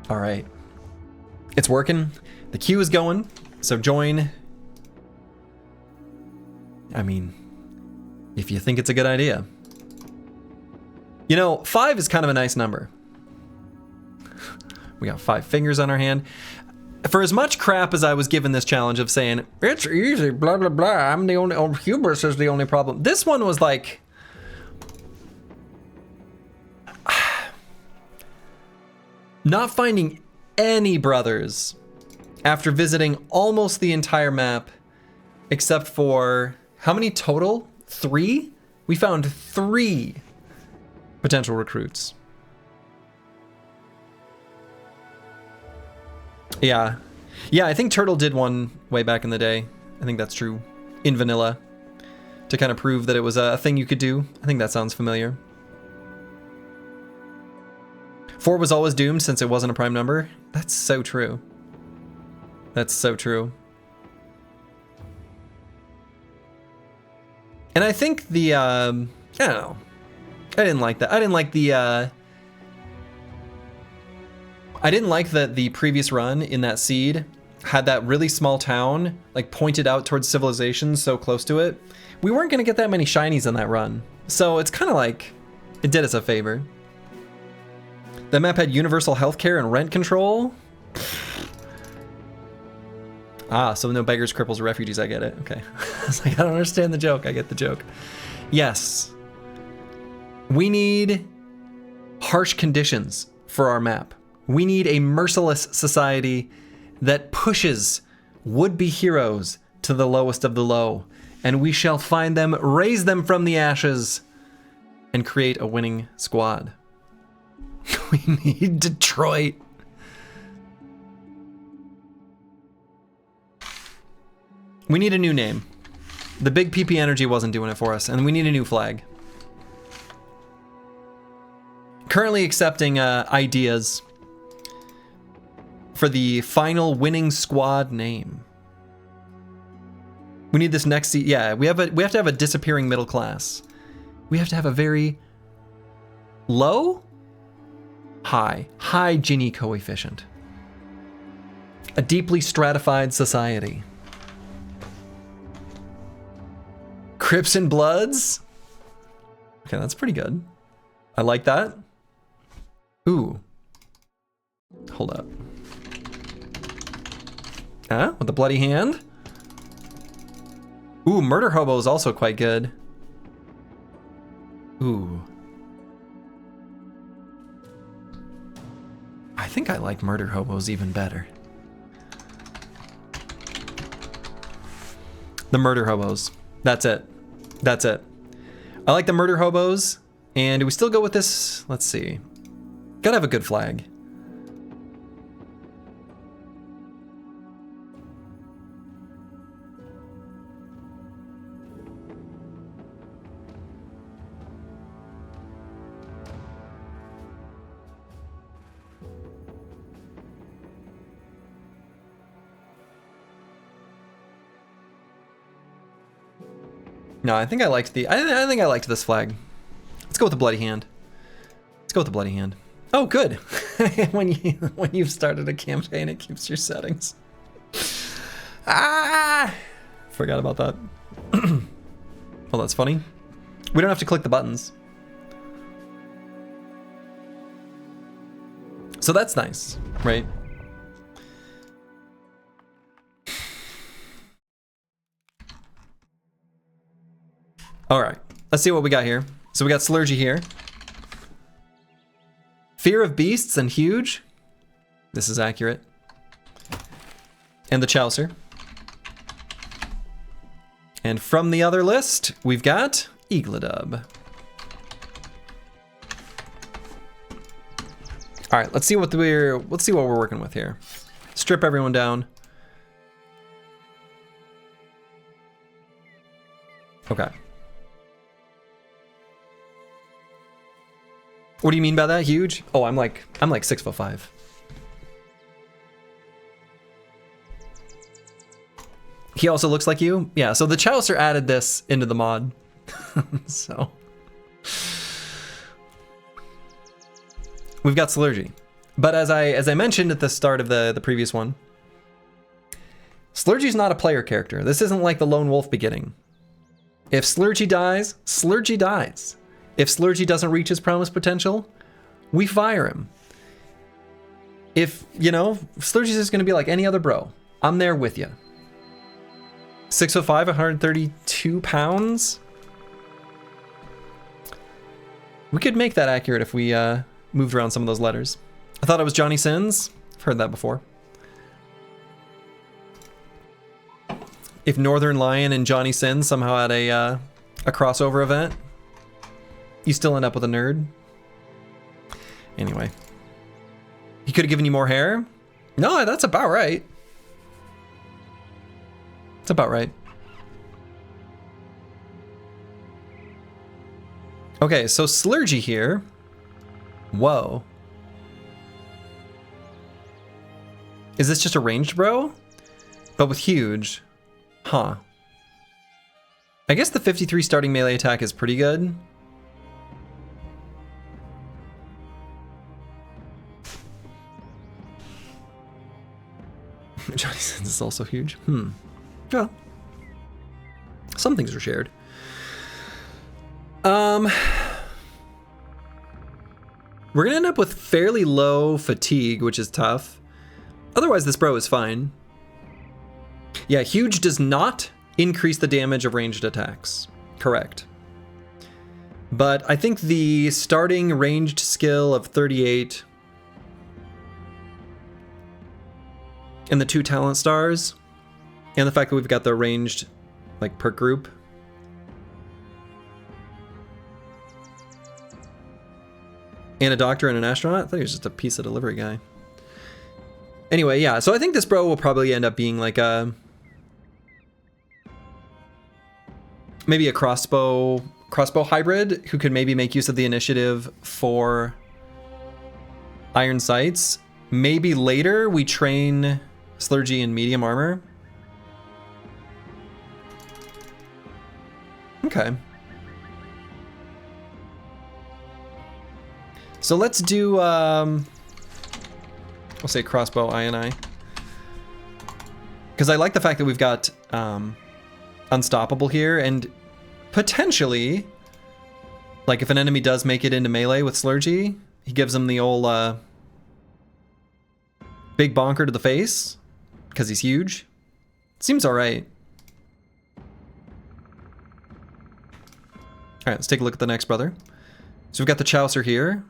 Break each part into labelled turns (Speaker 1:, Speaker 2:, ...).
Speaker 1: All right. It's working. The queue is going. So join. I mean, if you think it's a good idea. You know, 5 is kind of a nice number. We got 5 fingers on our hand. For as much crap as I was given this challenge of saying, it's easy, blah, blah, blah, I'm the only, oh, hubris is the only problem. This one was like, not finding any brothers after visiting almost the entire map, except for, how many total? 3? We found 3 potential recruits. Yeah. Yeah, I think Turtle did one way back in the day. I think that's true. In vanilla. To kind of prove that it was a thing you could do. I think that sounds familiar. 4 was always doomed since it wasn't a prime number. That's so true. That's so true. And I think the, I don't know. I didn't like that. I didn't like the, I didn't like that the previous run in that seed had that really small town, like pointed out towards civilization so close to it. We weren't going to get that many shinies on that run. So it's kind of like, it did us a favor. The map had universal healthcare and rent control. Ah, so no beggars, cripples, or refugees, I get it. Okay. I was like, I don't understand the joke. I get the joke. Yes. We need harsh conditions for our map. We need a merciless society that pushes would-be heroes to the lowest of the low, and we shall find them, raise them from the ashes, and create a winning squad. We need Detroit. We need a new name. The big PP energy wasn't doing it for us, and we need a new flag. Currently accepting ideas for the final winning squad name. We need this next yeah, we have to have a disappearing middle class. We have to have a very low, high Gini coefficient. A deeply stratified society. Crips and Bloods? Okay, that's pretty good. I like that. Ooh. Hold up. Huh? With the bloody hand? Ooh, Murder Hobo is also quite good. Ooh. I think I like Murder Hobos even better. The Murder Hobos. That's it. That's it. I like the Murder Hobos. And do we still go with this? Let's see. Gotta have a good flag. No, I think I liked the. I think I liked this flag. Let's go with the bloody hand. Let's go with the bloody hand. Oh, good. when you've started a campaign, it keeps your settings. Ah! Forgot about that. Well, that's funny. We don't have to click the buttons. So that's nice, right? All right, let's see what we got here. So we got Slurgy here. Fear of Beasts and Huge. This is accurate. And the Chaucer. And from the other list, we've got Eagledub. All right, let's see what we're working with here. Strip everyone down. Okay. What do you mean by that? Huge? Oh, I'm like 6'5". He also looks like you? Yeah, so the Chaucer added this into the mod. So. We've got Slurgy. But as I mentioned at the start of the previous one, Slurgy's not a player character. This isn't like the Lone Wolf beginning. If Slurgy dies, Slurgy dies. If Slurgy doesn't reach his promised potential, we fire him. If, you know, Slurgy's just going to be like any other bro. I'm there with you. 6'5", 132 pounds. We could make that accurate if we moved around some of those letters. I thought it was Johnny Sins. I've heard that before. If Northern Lion and Johnny Sins somehow had a crossover event, you still end up with a nerd. Anyway. He could have given you more hair? No, that's about right. It's about right. Okay, so Slurgy here. Whoa. Is this just a ranged bro? But with huge. Huh. I guess the 53 starting melee attack is pretty good. Johnny Sins is also huge. Well, some things are shared. We're gonna end up with fairly low fatigue, which is tough. Otherwise, this bro is fine. Yeah, huge does not increase the damage of ranged attacks. Correct. But I think the starting ranged skill of 38 and the 2 talent stars, and the fact that we've got the ranged like perk group. And a doctor and an astronaut? I thought he was just a pizza delivery guy. Anyway, yeah, so I think this bro will probably end up being like a... maybe a crossbow hybrid who could maybe make use of the initiative for iron sights. Maybe later we train Slurgy in medium armor. Okay. So let's do, we'll say crossbow I. Because I like the fact that we've got unstoppable here, and potentially, like if an enemy does make it into melee with Slurgy, he gives him the old big bonker to the face, because he's huge. Seems alright. Alright, let's take a look at the next brother. So we've got the Chaucer here.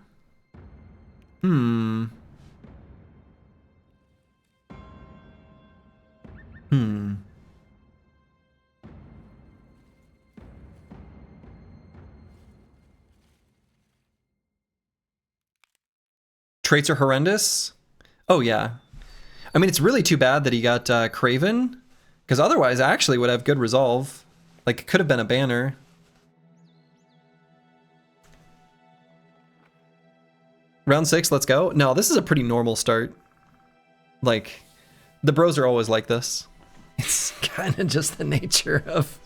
Speaker 1: Traits are horrendous. Oh yeah. I mean, it's really too bad that he got Craven, because otherwise I actually would have good resolve. Like, it could have been a banner. Round 6, let's go. No, this is a pretty normal start. Like, the bros are always like this. It's kind of just the nature of,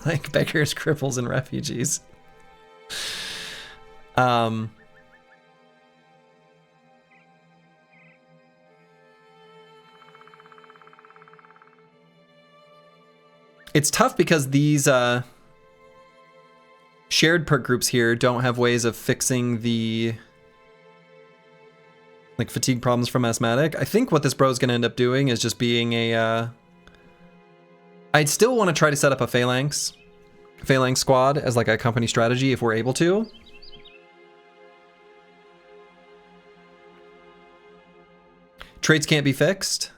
Speaker 1: like, beggars, cripples, and refugees. It's tough because these shared perk groups here don't have ways of fixing the like fatigue problems from asthmatic. I think what this bro is going to end up doing is just being a I'd still want to try to set up a phalanx squad as like a company strategy if we're able to. Traits can't be fixed.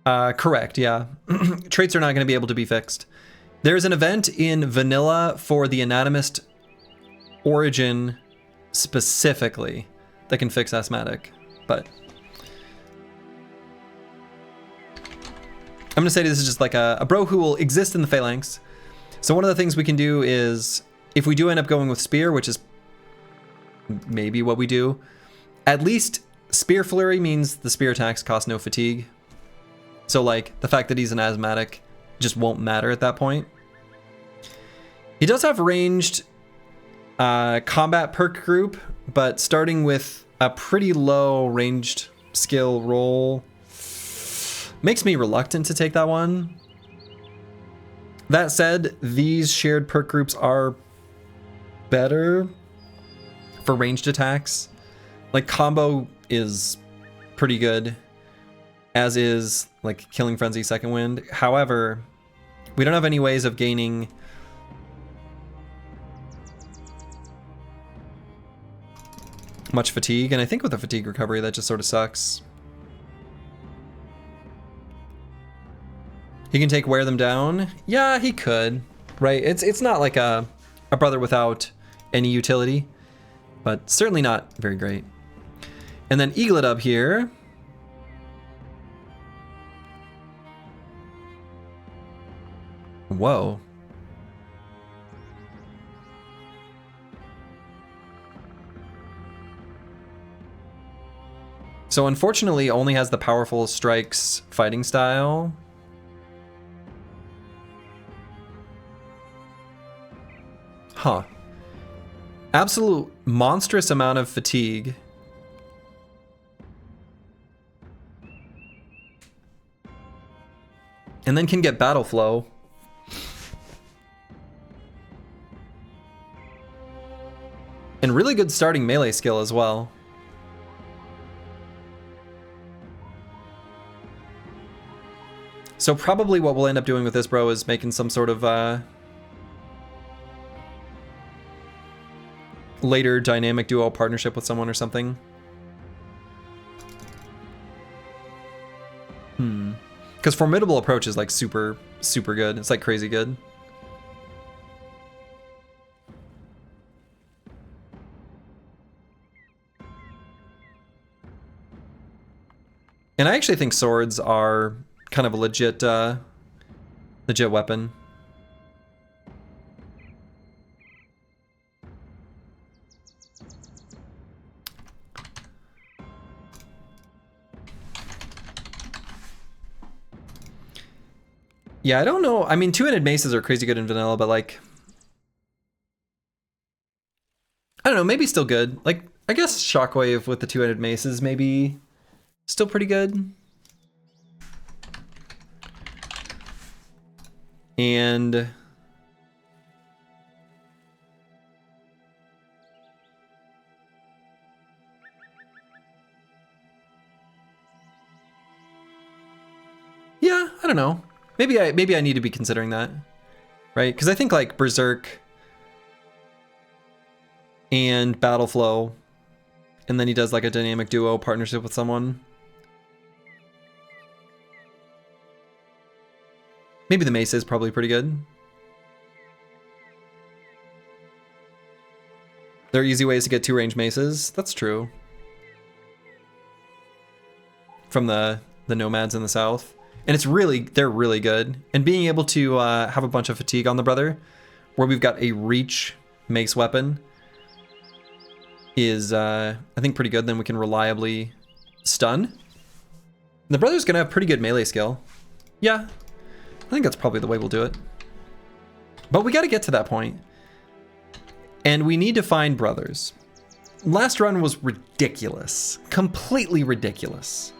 Speaker 1: Correct, yeah. Traits are not going to be able to be fixed. There's an event in vanilla for the Anatomist Origin specifically that can fix asthmatic, but I'm going to say this is just like a bro who will exist in the phalanx. So one of the things we can do is, if we do end up going with spear, which is maybe what we do, at least spear flurry means the spear attacks cost no fatigue. So like the fact that he's an asthmatic just won't matter at that point. He does have ranged combat perk group, but starting with a pretty low ranged skill roll makes me reluctant to take that one. That said, these shared perk groups are better for ranged attacks. Like combo is pretty good, as is like Killing Frenzy Second Wind. However, we don't have any ways of gaining much fatigue, and I think with the fatigue recovery that just sort of sucks. He can take Wear Them Down. Yeah, he could, right? It's not like a brother without any utility, but certainly not very great. And then Eaglet up here. Whoa. So unfortunately only has the powerful strikes fighting style. Huh. Absolute monstrous amount of fatigue. And then can get battle flow. And really good starting melee skill as well. So probably what we'll end up doing with this bro is making some sort of later dynamic duo partnership with someone or something. Because Formidable Approach is like super good. It's like crazy good. And I actually think swords are kind of a legit weapon. Yeah, I don't know. I mean, two-handed maces are crazy good in vanilla, but like, I don't know, maybe still good. Like, I guess Shockwave with the two-handed maces maybe still pretty good. And yeah, I don't know. Maybe I need to be considering that, right? Because I think like Berserk and Battle Flow, and then he does like a dynamic duo partnership with someone. Maybe the mace is probably pretty good. There are easy ways to get two range maces. That's true. From the nomads in the south. And they're really good. And being able to have a bunch of fatigue on the brother, where we've got a reach mace weapon, is I think pretty good. Then we can reliably stun. The brother's gonna have pretty good melee skill. Yeah, I think that's probably the way we'll do it. But we gotta get to that point. And we need to find brothers. Last run was ridiculous. Completely ridiculous.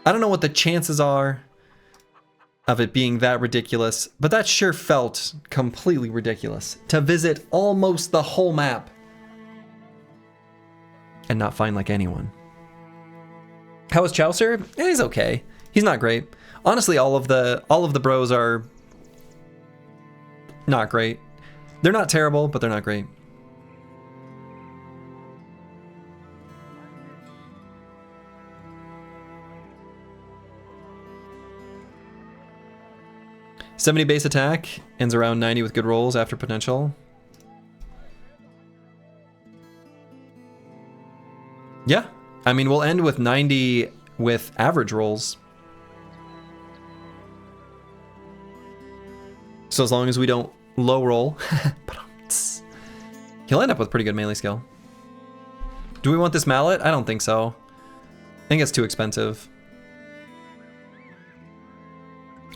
Speaker 1: I don't know what the chances are of it being that ridiculous, but that sure felt completely ridiculous. To visit almost the whole map and not find like anyone. How is Chaucer? He's okay. He's not great. Honestly, all of the bros are not great. They're not terrible, but they're not great. $70 base attack, ends around 90 with good rolls after potential. Yeah, I mean, we'll end with 90 with average rolls. So as long as we don't low roll, he'll end up with pretty good melee skill. Do we want this mallet? I don't think so. I think it's too expensive.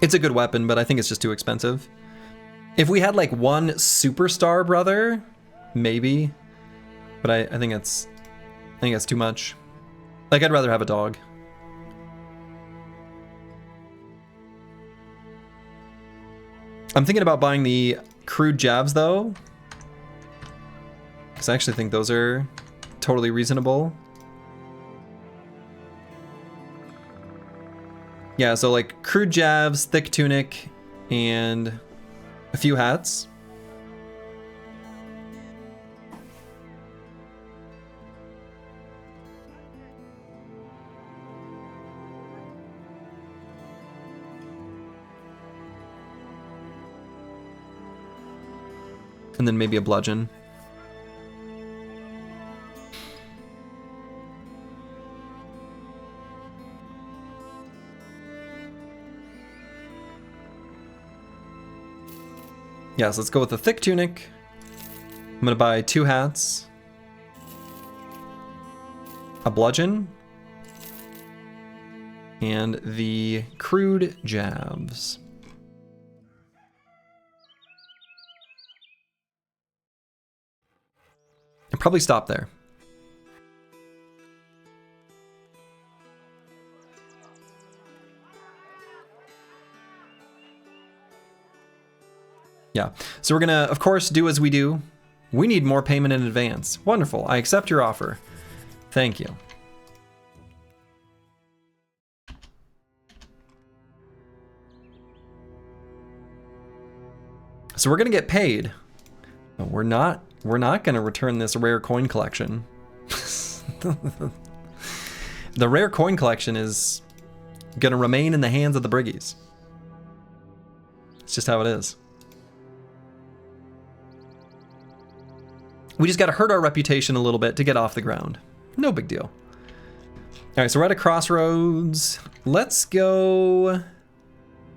Speaker 1: It's a good weapon, but I think it's just too expensive. If we had like one superstar brother, maybe. But I think it's think that's too much. Like, I'd rather have a dog. I'm thinking about buying the crude jabs, though. Because I actually think those are totally reasonable. Yeah, so like crude jabs, thick tunic, and a few hats. And then maybe a bludgeon. Yeah, so let's go with the thick tunic. I'm gonna buy 2 hats, a bludgeon, and the crude jabs. I'll probably stop there. Yeah, so we're gonna, of course, do as we do. We need more payment in advance. Wonderful, I accept your offer. Thank you. So we're gonna get paid. But we're not gonna return this rare coin collection. The rare coin collection is gonna remain in the hands of the Briggies. It's just how it is. We just gotta hurt our reputation a little bit to get off the ground. No big deal. All right, so we're at a crossroads. Let's go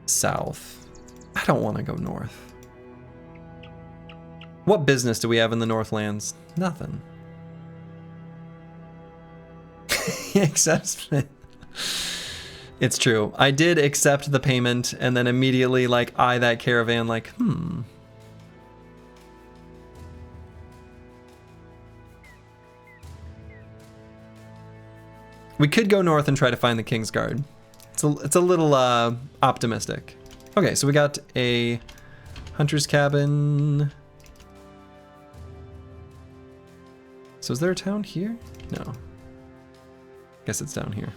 Speaker 1: south. I don't wanna go north. What business do we have in the Northlands? Nothing. He accepts it. It's true. I did accept the payment and then immediately like eye that caravan like, We could go north and try to find the Kingsguard. It's a little optimistic. Okay, so we got a hunter's cabin. So is there a town here? No. Guess it's down here.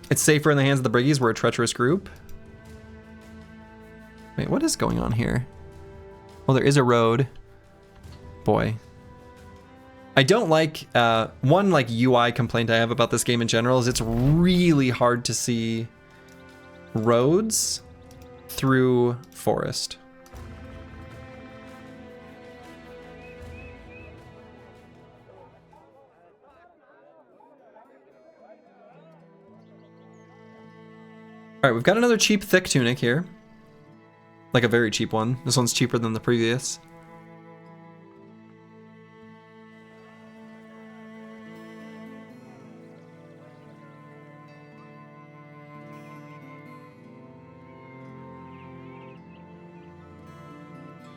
Speaker 1: It's safer in the hands of the Briggies. We're a treacherous group. Wait, what is going on here? Well, there is a road. Boy. I don't like, one like UI complaint I have about this game in general is it's really hard to see roads through forest. All right, we've got another cheap thick tunic here. Like a very cheap one. This one's cheaper than the previous.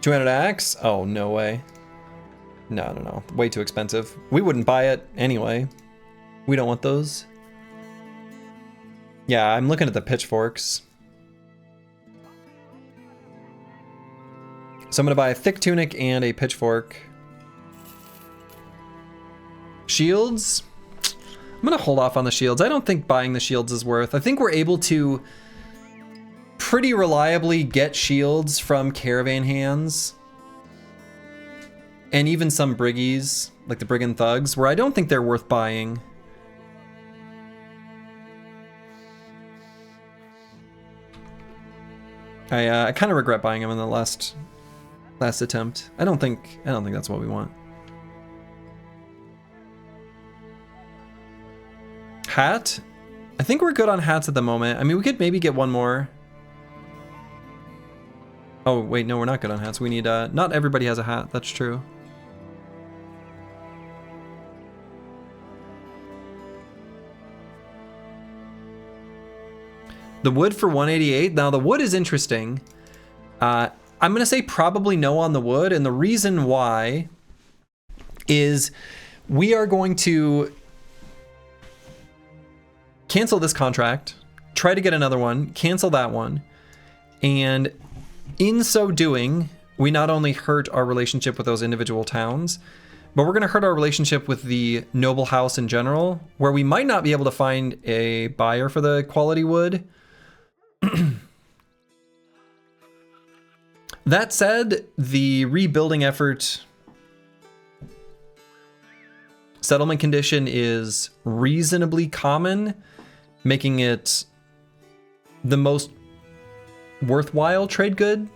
Speaker 1: $200 axe? Oh, no way. No. Way too expensive. We wouldn't buy it anyway. We don't want those. Yeah, I'm looking at the pitchforks. So I'm gonna buy a thick tunic and a pitchfork. Shields? I'm gonna hold off on the shields. I don't think buying the shields is worth. I think we're able to pretty reliably get shields from caravan hands. And even some briggies, like the brigand thugs, where I don't think they're worth buying. I kind of regret buying them in the last attempt. I don't think that's what we want. Hat? I think we're good on hats at the moment. I mean, we could maybe get one more. Oh, wait, no, we're not good on hats. We need, not everybody has a hat. That's true. The wood for 188. Now the wood is interesting. I'm gonna say probably no on the wood, and the reason why is we are going to cancel this contract, try to get another one, cancel that one, and in so doing, we not only hurt our relationship with those individual towns, but we're going to hurt our relationship with the noble house in general, where we might not be able to find a buyer for the quality wood. That said, the rebuilding effort settlement condition is reasonably common, making it the most worthwhile trade good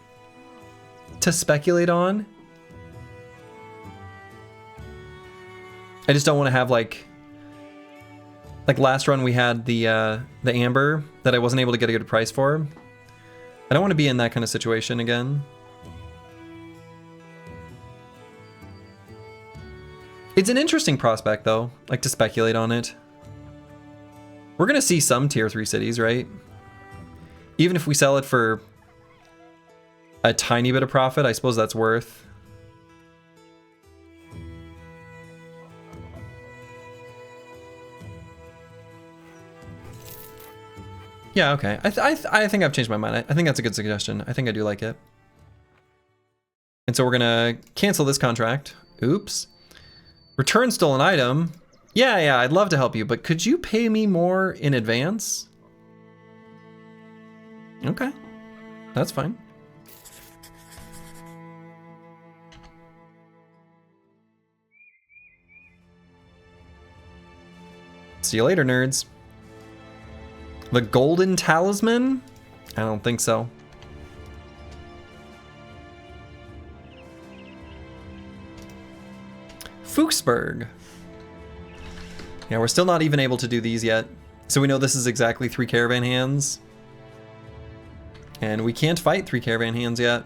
Speaker 1: to speculate on. I just don't want to have like last run we had the amber that I wasn't able to get a good price for. I don't want to be in that kind of situation again. It's an interesting prospect though, like to speculate on it. We're gonna see some tier 3 cities, right? Even if we sell it for a tiny bit of profit, I suppose that's worth. Yeah, okay. I think I've changed my mind. I think that's a good suggestion. I think I do like it. And so we're gonna cancel this contract. Oops. Return stolen item. Yeah, I'd love to help you, but could you pay me more in advance? Okay, that's fine. See you later, nerds. The Golden Talisman? I don't think so. Fuchsburg. Yeah, we're still not even able to do these yet. So we know this is exactly 3 caravan hands. And we can't fight 3 caravan hands yet.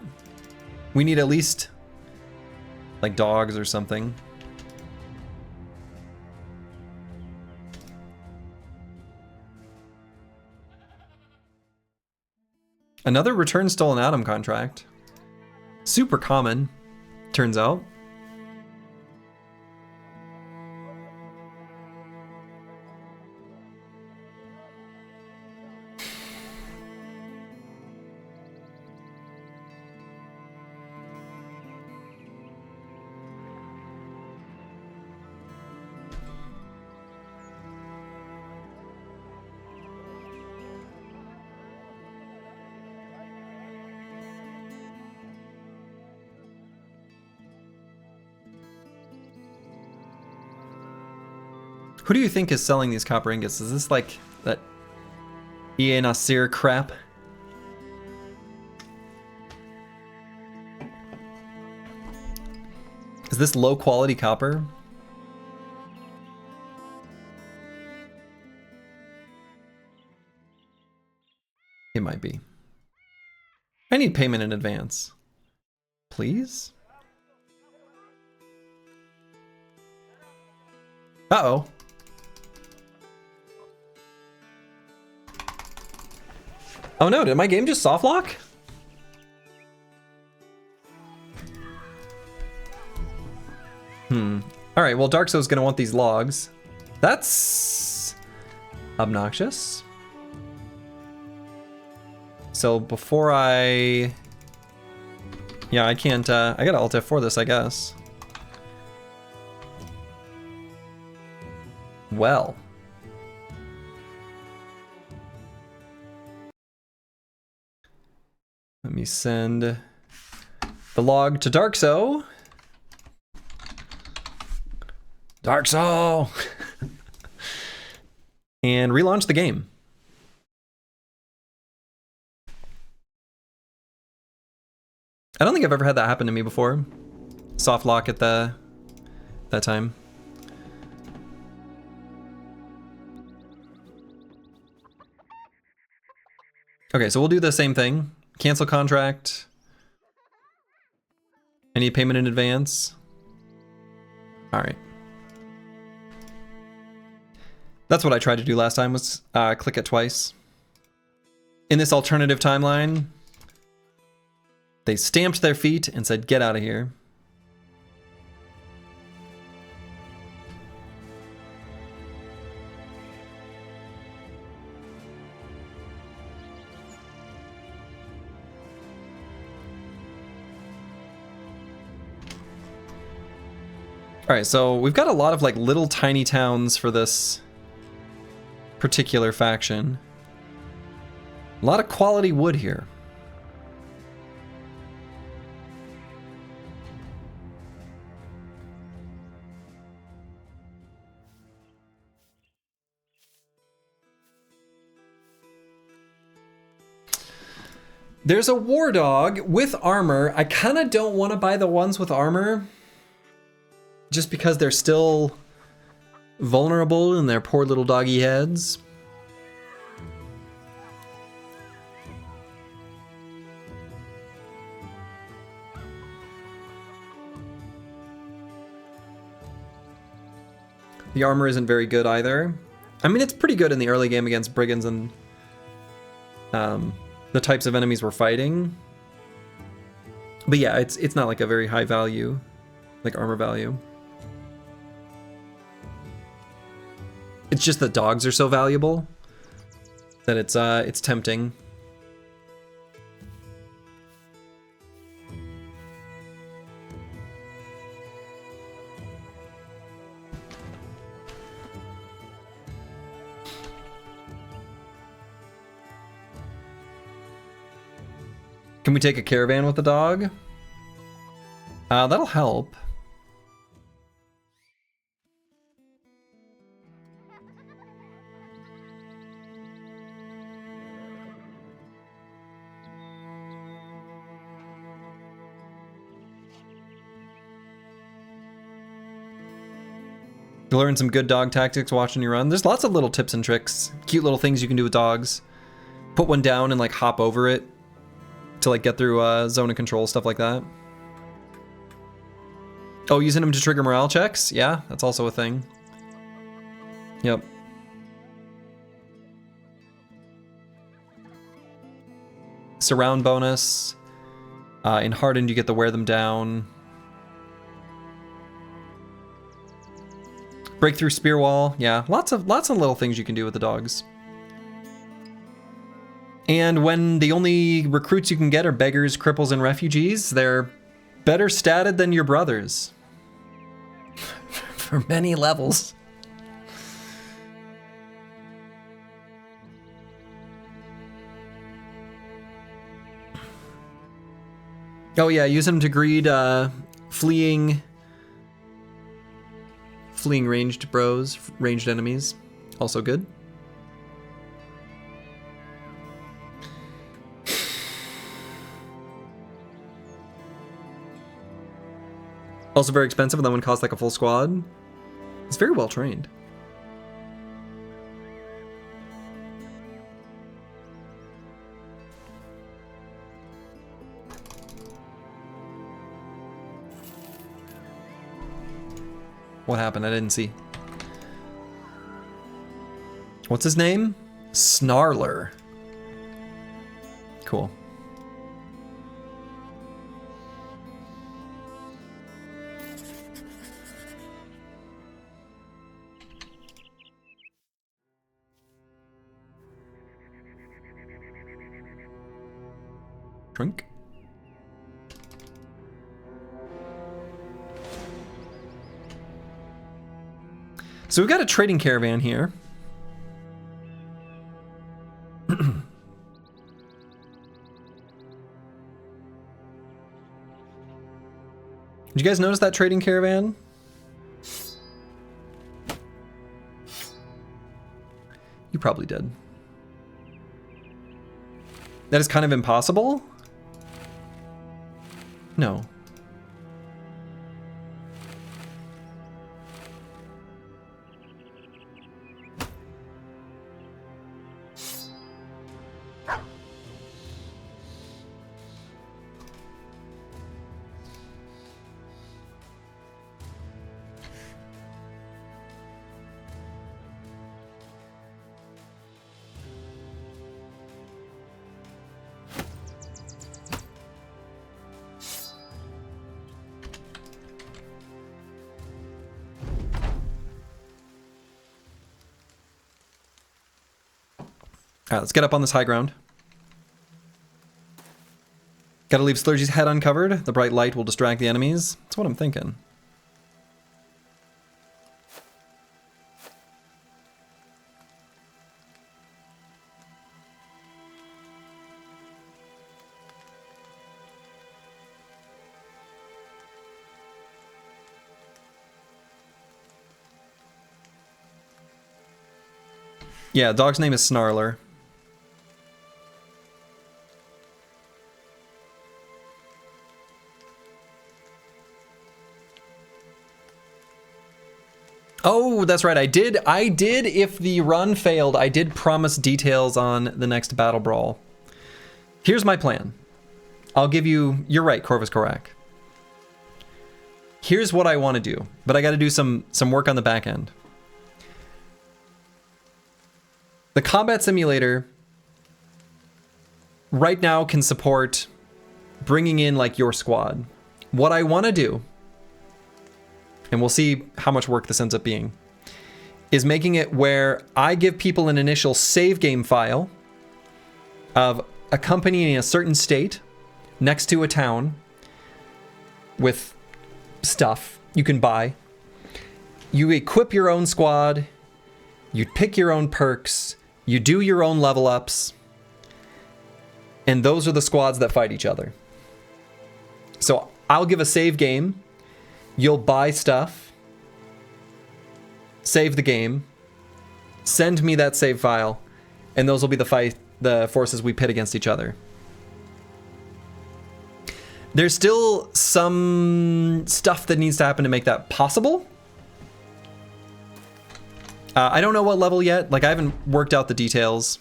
Speaker 1: We need at least like dogs or something. Another return stolen atom contract. Super common, turns out. Who do you think is selling these copper ingots? Is this like that EA Nasir crap? Is this low quality copper? It might be. I need payment in advance. Please? Uh-oh. Oh no, did my game just soft lock? Alright, well Dark Soul's gonna want these logs. That's obnoxious. So before I... Yeah, I can't, I gotta Alt F4 this, I guess. Well. Let me send the log to Dark Soul. Dark Soul! And relaunch the game. I don't think I've ever had that happen to me before. Soft lock at that time. Okay, so we'll do the same thing. Cancel contract. I need payment in advance. All right. That's what I tried to do last time, was click it twice. In this alternative timeline, They stamped their feet and said, "Get out of here." All right, so we've got a lot of like little tiny towns for this particular faction. A lot of quality wood here. There's a war dog with armor. I kind of don't want to buy the ones with armor just because they're still vulnerable in their poor little doggy heads. The armor isn't very good either. I mean, it's pretty good in the early game against brigands and the types of enemies we're fighting. But yeah, it's not like a very high value, like armor value. It's just that dogs are so valuable that it's tempting. Can we take a caravan with the dog? That'll help. You learn some good dog tactics watching you run. There's lots of little tips and tricks, cute little things you can do with dogs. Put one down and like hop over it to like get through zone of control, stuff like that. Oh, using them to trigger morale checks? Yeah, that's also a thing. Yep. Surround bonus. In Hardened, you get to wear them down. Breakthrough spear wall. Yeah, lots of little things you can do with the dogs. And when the only recruits you can get are beggars, cripples, and refugees, they're better statted than your brothers. For many levels. Oh yeah, use them to greed fleeing ranged bros, ranged enemies. Also good. Also very expensive, and that one costs like a full squad. It's very well trained. What happened? I didn't see. What's his name? Snarler. Cool. Drink. So we've got a trading caravan here. Did you guys notice that trading caravan? You probably did. That is kind of impossible? No. All right, let's get up on this high ground. Gotta leave Slurgy's head uncovered. The bright light will distract the enemies. That's what I'm thinking. Yeah, dog's name is Snarler. Oh, that's right. I did, if the run failed, I did promise details on the next Battle Brawl. Here's my plan. I'll give you, you're right, Corvus Korak. Here's what I want to do, but I got to do some work on the back end. The combat simulator right now can support bringing in like your squad. What I want to do, and we'll see how much work this ends up being, is making it where I give people an initial save game file of a company in a certain state next to a town with stuff you can buy. You equip your own squad, you pick your own perks, you do your own level ups, and those are the squads that fight each other. So I'll give a save game, you'll buy stuff, save the game, send me that save file, and those will be the forces we pit against each other. There's still some stuff that needs to happen to make that possible. I don't know what level yet. Like, I haven't worked out the details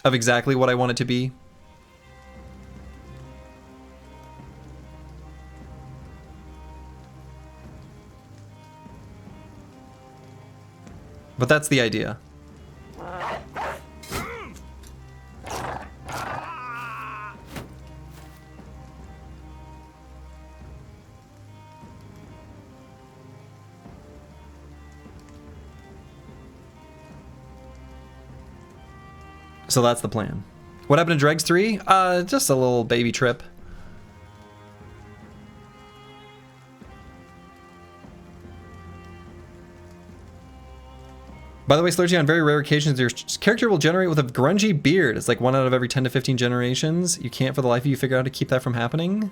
Speaker 1: of exactly what I want it to be. But that's the idea. So that's the plan. What happened to Dregs 3? Just a little baby trip. By the way, Slurgy, on very rare occasions, your character will generate with a grungy beard. It's like 1 out of every 10 to 15 generations. You can't for the life of you figure out how to keep that from happening.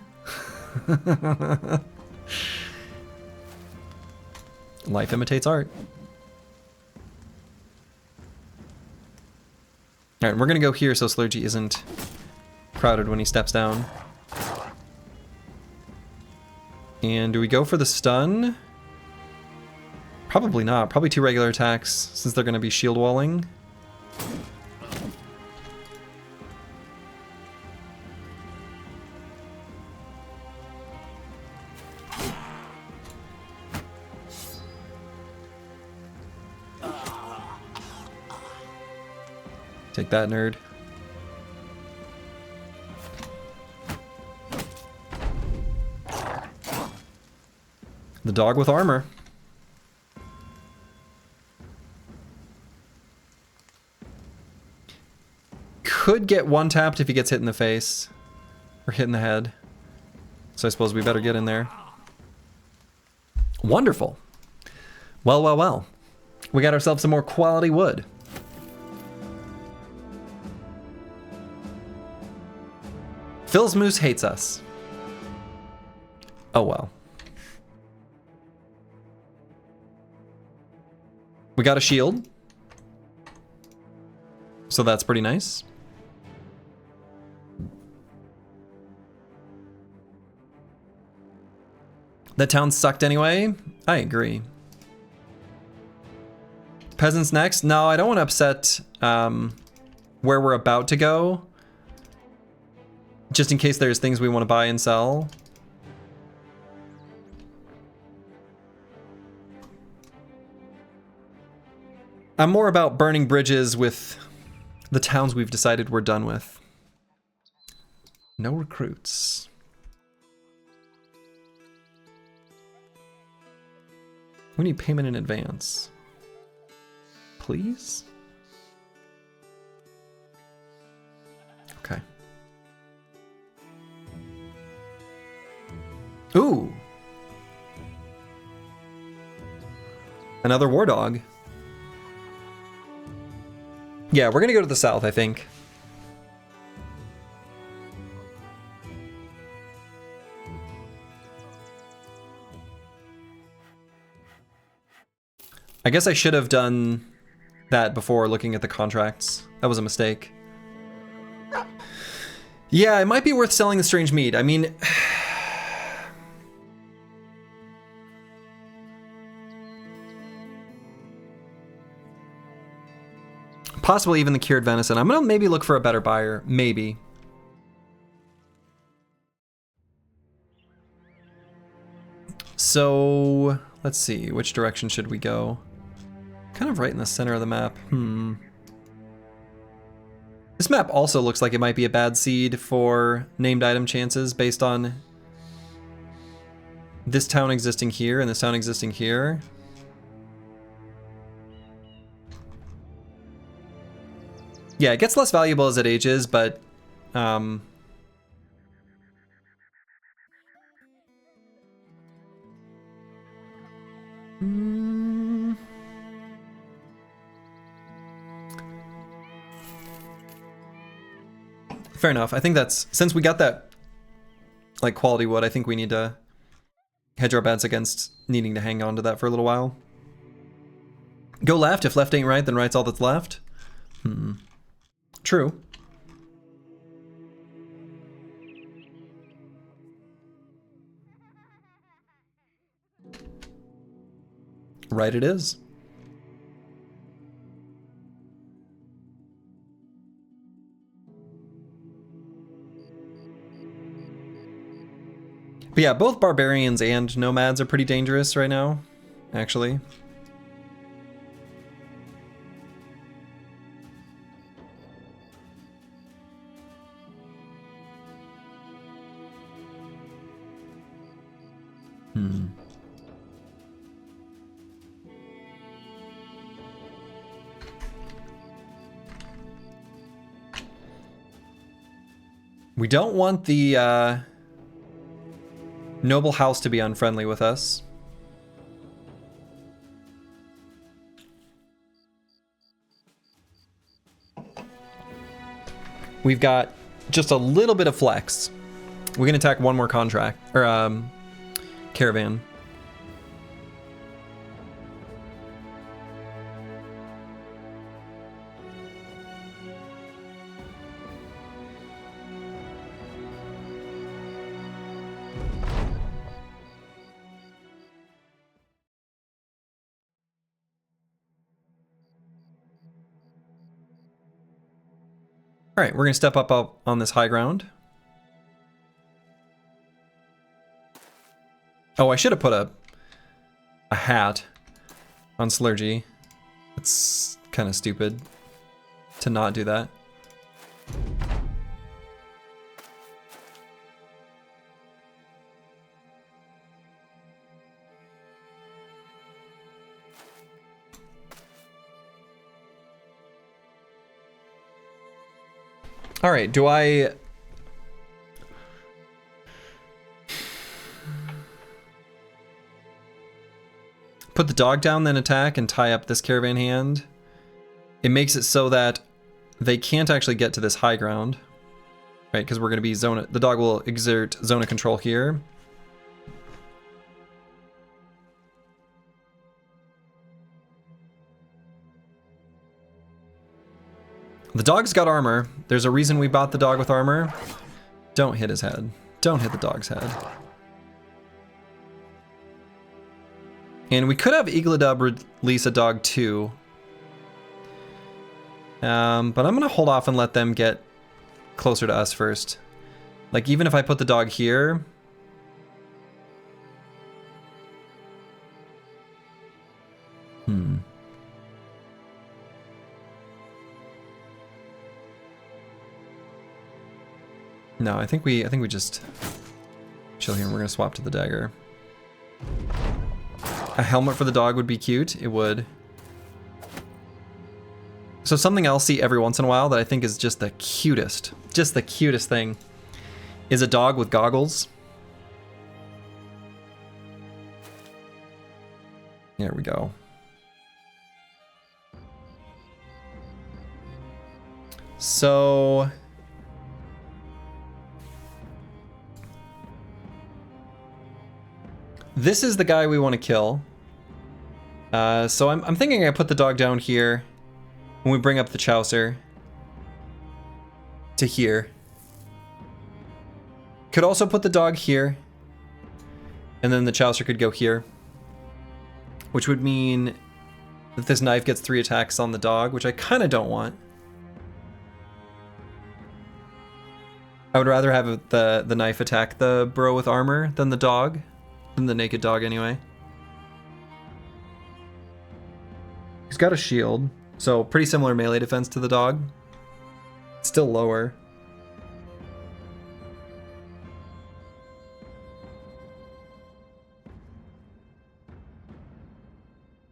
Speaker 1: Life imitates art. All right, we're gonna go here so Slurgy isn't crowded when he steps down. And do we go for the stun? Probably not. Probably 2 regular attacks since they're gonna be shield walling. Take that, nerd. The dog with armor. Could get one tapped if he gets hit in the face or hit in the head. So I suppose we better get in there. Wonderful. Well, well, well. We got ourselves some more quality wood. Phil's Moose hates us. Oh well. We got a shield. So that's pretty nice. That town sucked anyway. I agree. Peasants next? No, I don't want to upset where we're about to go. Just in case there's things we want to buy and sell. I'm more about burning bridges with the towns we've decided we're done with. No recruits. We need payment in advance. Please? Ooh. Another war dog. Yeah, we're gonna go to the south, I think. I guess I should have done that before looking at the contracts. That was a mistake. Yeah, it might be worth selling the strange meat. I mean... possibly even the cured venison. I'm gonna maybe look for a better buyer. Maybe. So, let's see. Which direction should we go? Kind of right in the center of the map. This map also looks like it might be a bad seed for named item chances based on this town existing here and this town existing here. Yeah, it gets less valuable as it ages, but fair enough. I think that's, since we got that like quality wood, I think we need to hedge our bets against needing to hang on to that for a little while. Go left. If left ain't right, then right's all that's left. True. Right it is. But yeah, both barbarians and nomads are pretty dangerous right now, actually. We don't want the noble house to be unfriendly with us. We've got just a little bit of flex. We can attack one more contract, or caravan. All right, we're gonna step up on this high ground. Oh, I should have put a hat on Slurgy. It's kind of stupid to not do that. All right, do I... put the dog down, then attack, and tie up this caravan hand? It makes it so that they can't actually get to this high ground, right? Because we're going to be zone... the dog will exert zone of control here. The dog's got armor. There's a reason we bought the dog with armor. Don't hit his head. Don't hit the dog's head. And we could have Igladub release a dog too. But I'm gonna hold off and let them get closer to us first. Like, even if I put the dog here... No, I think we just chill here and we're gonna swap to the dagger. A helmet for the dog would be cute. It would. So something I'll see every once in a while that I think is just the cutest thing, is a dog with goggles. There we go. So this is the guy we want to kill. So I'm thinking I put the dog down here when we bring up the Chaucer to here. Could also put the dog here, and then the Chaucer could go here, which would mean that this knife gets 3 attacks on the dog, which I kind of don't want. I would rather have the knife attack the bro with armor than the dog, than the naked dog anyway. He's got a shield, so pretty similar melee defense to the dog. Still lower.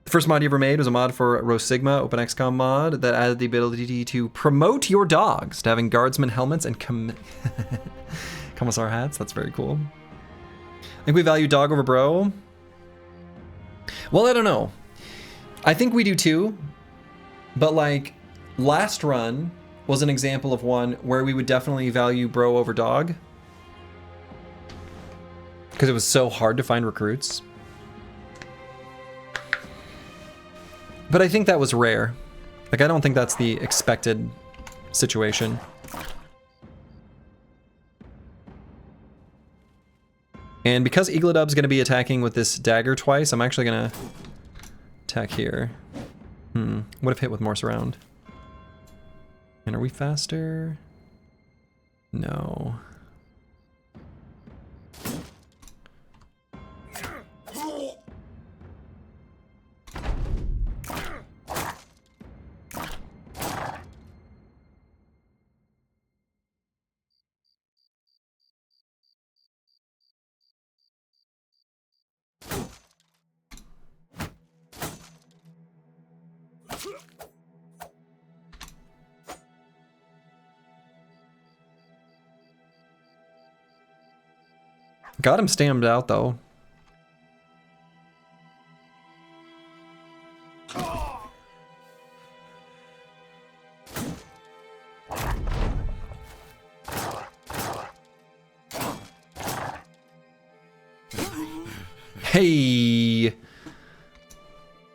Speaker 1: The first mod you ever made was a mod for Rose Sigma, OpenXCOM mod, that added the ability to promote your dogs to having guardsman helmets and commissar hats. That's very cool. I think we value dog over bro. Well, I don't know. I think we do too, but like last run was an example of one where we would definitely value bro over dog because it was so hard to find recruits. But I think that was rare. Like, I don't think that's the expected situation. And because Eagledub's going to be attacking with this dagger twice, I'm actually going to attack here. What if hit with more surround? And are we faster? No. Got him stamped out though. Hey!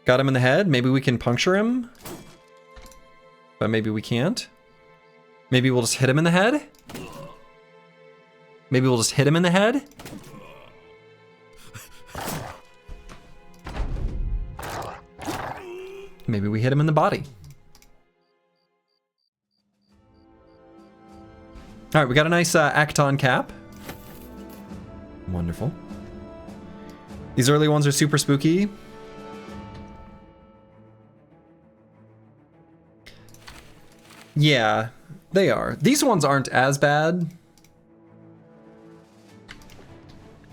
Speaker 1: Got him in the head. Maybe we can puncture him. But maybe we can't. Maybe we'll just hit him in the head. Maybe we'll just hit him in the head. Maybe we hit him in the body. All right, we got a nice Acton cap. Wonderful. These early ones are super spooky. Yeah, they are. These ones aren't as bad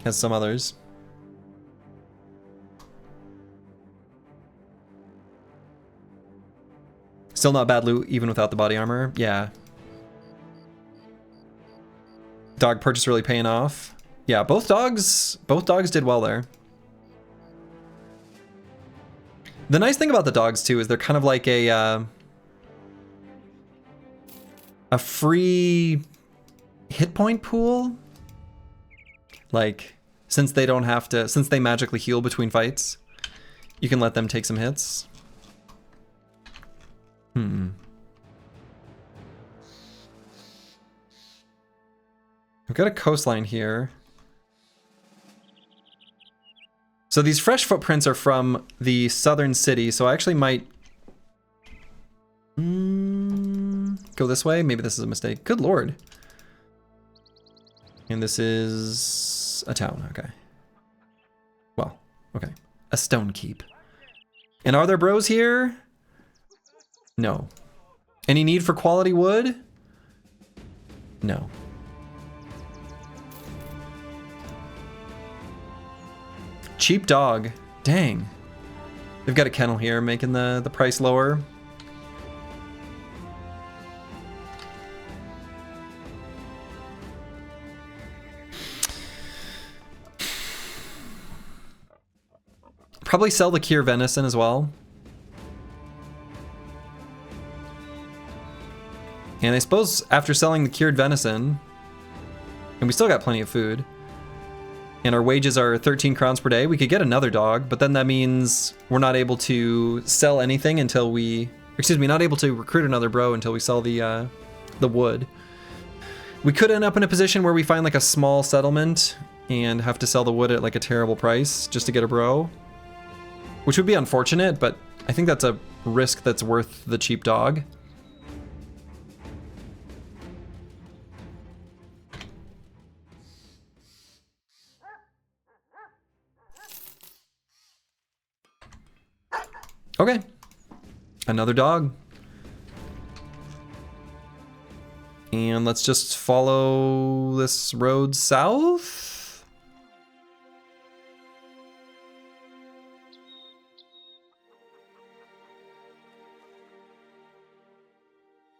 Speaker 1: as some others. Still not bad loot, even without the body armor. Yeah. Dog purchase really paying off. Yeah, both dogs did well there. The nice thing about the dogs too is they're kind of like a free hit point pool. Like, since they don't have to, since they magically heal between fights, you can let them take some hits. We've got a coastline here. So these fresh footprints are from the southern city, so I actually might go this way. Maybe this is a mistake. Good lord. And this is a town, okay. Well, okay. A stone keep. And are there bros here? No. Any need for quality wood? No. Cheap dog. Dang. They've got a kennel here, making the price lower. Probably sell the Cure Venison as well. And I suppose after selling the cured venison, and we still got plenty of food, and our wages are 13 crowns per day, we could get another dog, but then that means we're not able to sell anything until we, excuse me, not able to recruit another bro until we sell the wood. We could end up in a position where we find like a small settlement and have to sell the wood at like a terrible price just to get a bro, which would be unfortunate, but I think that's a risk that's worth the cheap dog. Okay, another dog. And let's just follow this road south.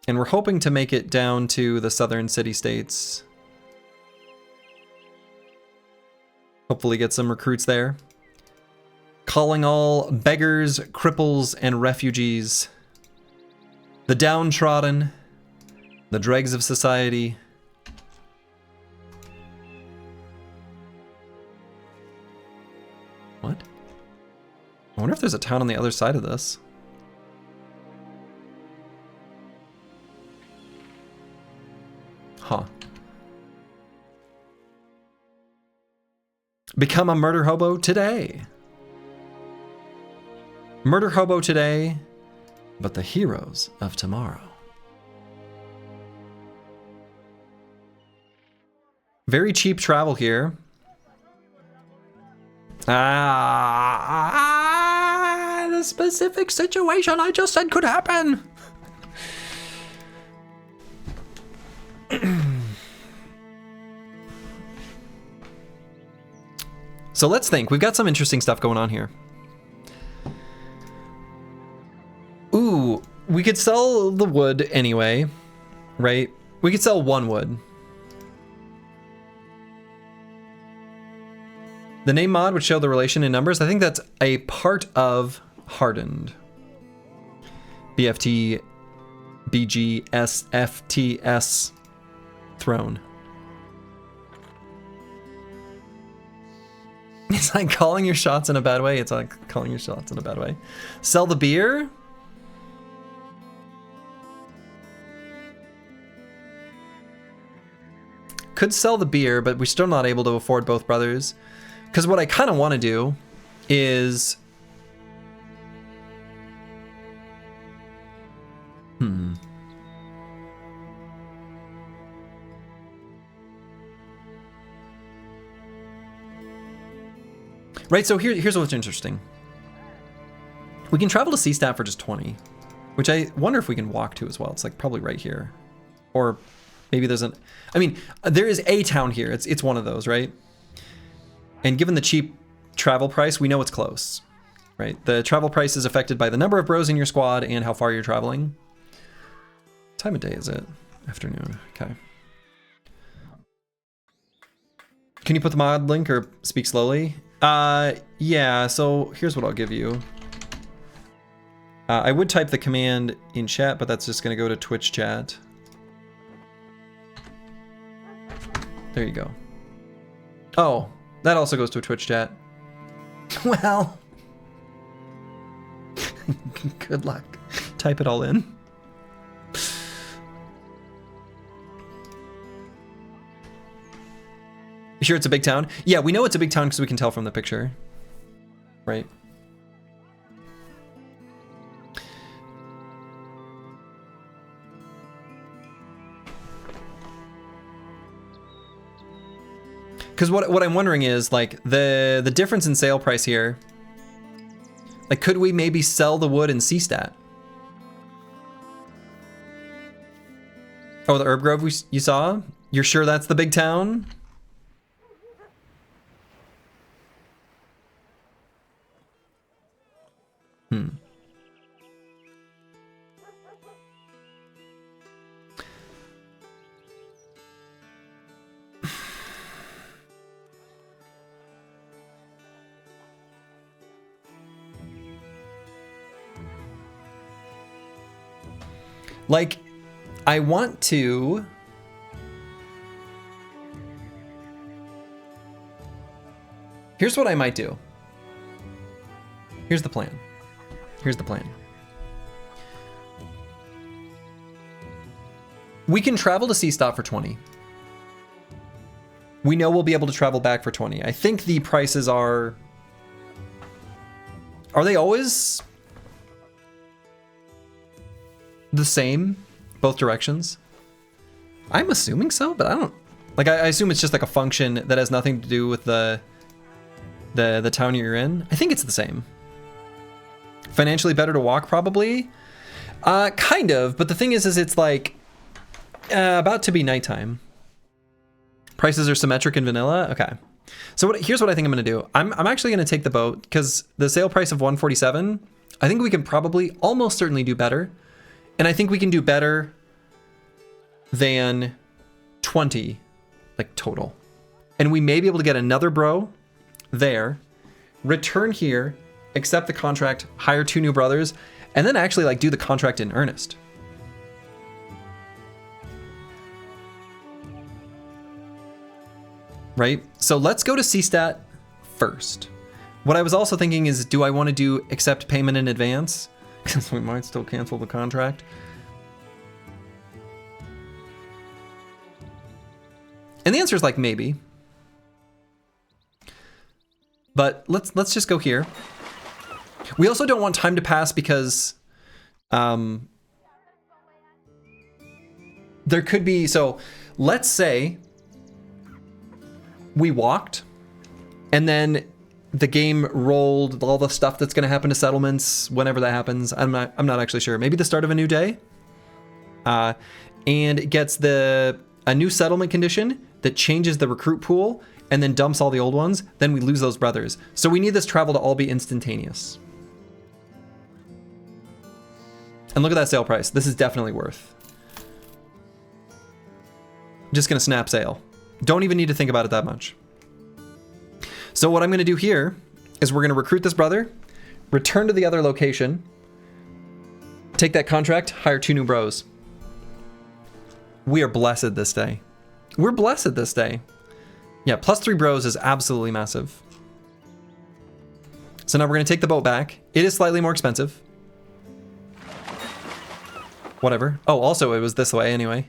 Speaker 1: And we're hoping to make it down to the southern city-states. Hopefully get some recruits there. Calling all beggars, cripples, and refugees. The downtrodden. The dregs of society. What? I wonder if there's a town on the other side of this. Huh. Become a murder hobo today. Murder hobo today, but the heroes of tomorrow. Very cheap travel here. The specific situation I just said could happen. So let's think. We've got some interesting stuff going on here. Ooh, we could sell the wood anyway, right? We could sell one wood. The name mod would show the relation in numbers. I think that's a part of Hardened. BFT, BGS, FTS, throne. It's like calling your shots in a bad way. It's like calling your shots in a bad way. Sell the beer. Could sell the beer, but we're still not able to afford both brothers. Because what I kind of want to do is... Right, so here's what's interesting. We can travel to Seastat for just 20, which I wonder if we can walk to as well. It's like probably right here. Or maybe there's an... I mean, there is a town here. It's one of those, right? And given the cheap travel price, we know it's close, right? The travel price is affected by the number of bros in your squad and how far you're traveling. What time of day is it? Afternoon, okay. Can you put the mod link or speak slowly? Yeah, so here's what I'll give you. I would type the command in chat, but that's just gonna go to Twitch chat. There you go. Oh, that also goes to a Twitch chat. Well, good luck. Type it all in. You sure it's a big town? Yeah, we know it's a big town because we can tell from the picture. Right? Because what I'm wondering is, like, the difference in sale price here, like, could we maybe sell the wood in Seastat? Oh, the herb grove you saw? You're sure that's the big town? Like, I want to... Here's what I might do. Here's the plan. Here's the plan. We can travel to C-Stop for 20. We know we'll be able to travel back for 20. I think the prices are... Are they always the same, both directions? I'm assuming so, but I don't... Like, I assume it's just like a function that has nothing to do with the town you're in. I think it's the same. Financially better to walk, probably? Kind of, but the thing is it's like about to be nighttime. Prices are symmetric in vanilla? Okay. So here's what I think I'm going to do. I'm actually going to take the boat because the sale price of 147, I think we can probably almost certainly do better. And I think we can do better than 20, like total. And we may be able to get another bro there, return here, accept the contract, hire 2 new brothers, and then actually like do the contract in earnest. Right? So let's go to CStat first. What I was also thinking is, do I want to do accept payment in advance? Because we might still cancel the contract. And the answer is like maybe. But let's just go here. We also don't want time to pass because there could be, so let's say we walked and then the game rolled all the stuff that's going to happen to settlements whenever that happens. I'm not actually sure. Maybe the start of a new day. And it gets a new settlement condition that changes the recruit pool and then dumps all the old ones. Then we lose those brothers. So we need this travel to all be instantaneous. And look at that sale price. This is definitely worth. I'm just going to snap sale. Don't even need to think about it that much. So what I'm going to do here is we're going to recruit this brother, return to the other location, take that contract, hire 2 new bros. We are blessed this day. We're blessed this day. Yeah, plus 3 bros is absolutely massive. So now we're going to take the boat back. It is slightly more expensive. Whatever. Oh, also it was this way anyway.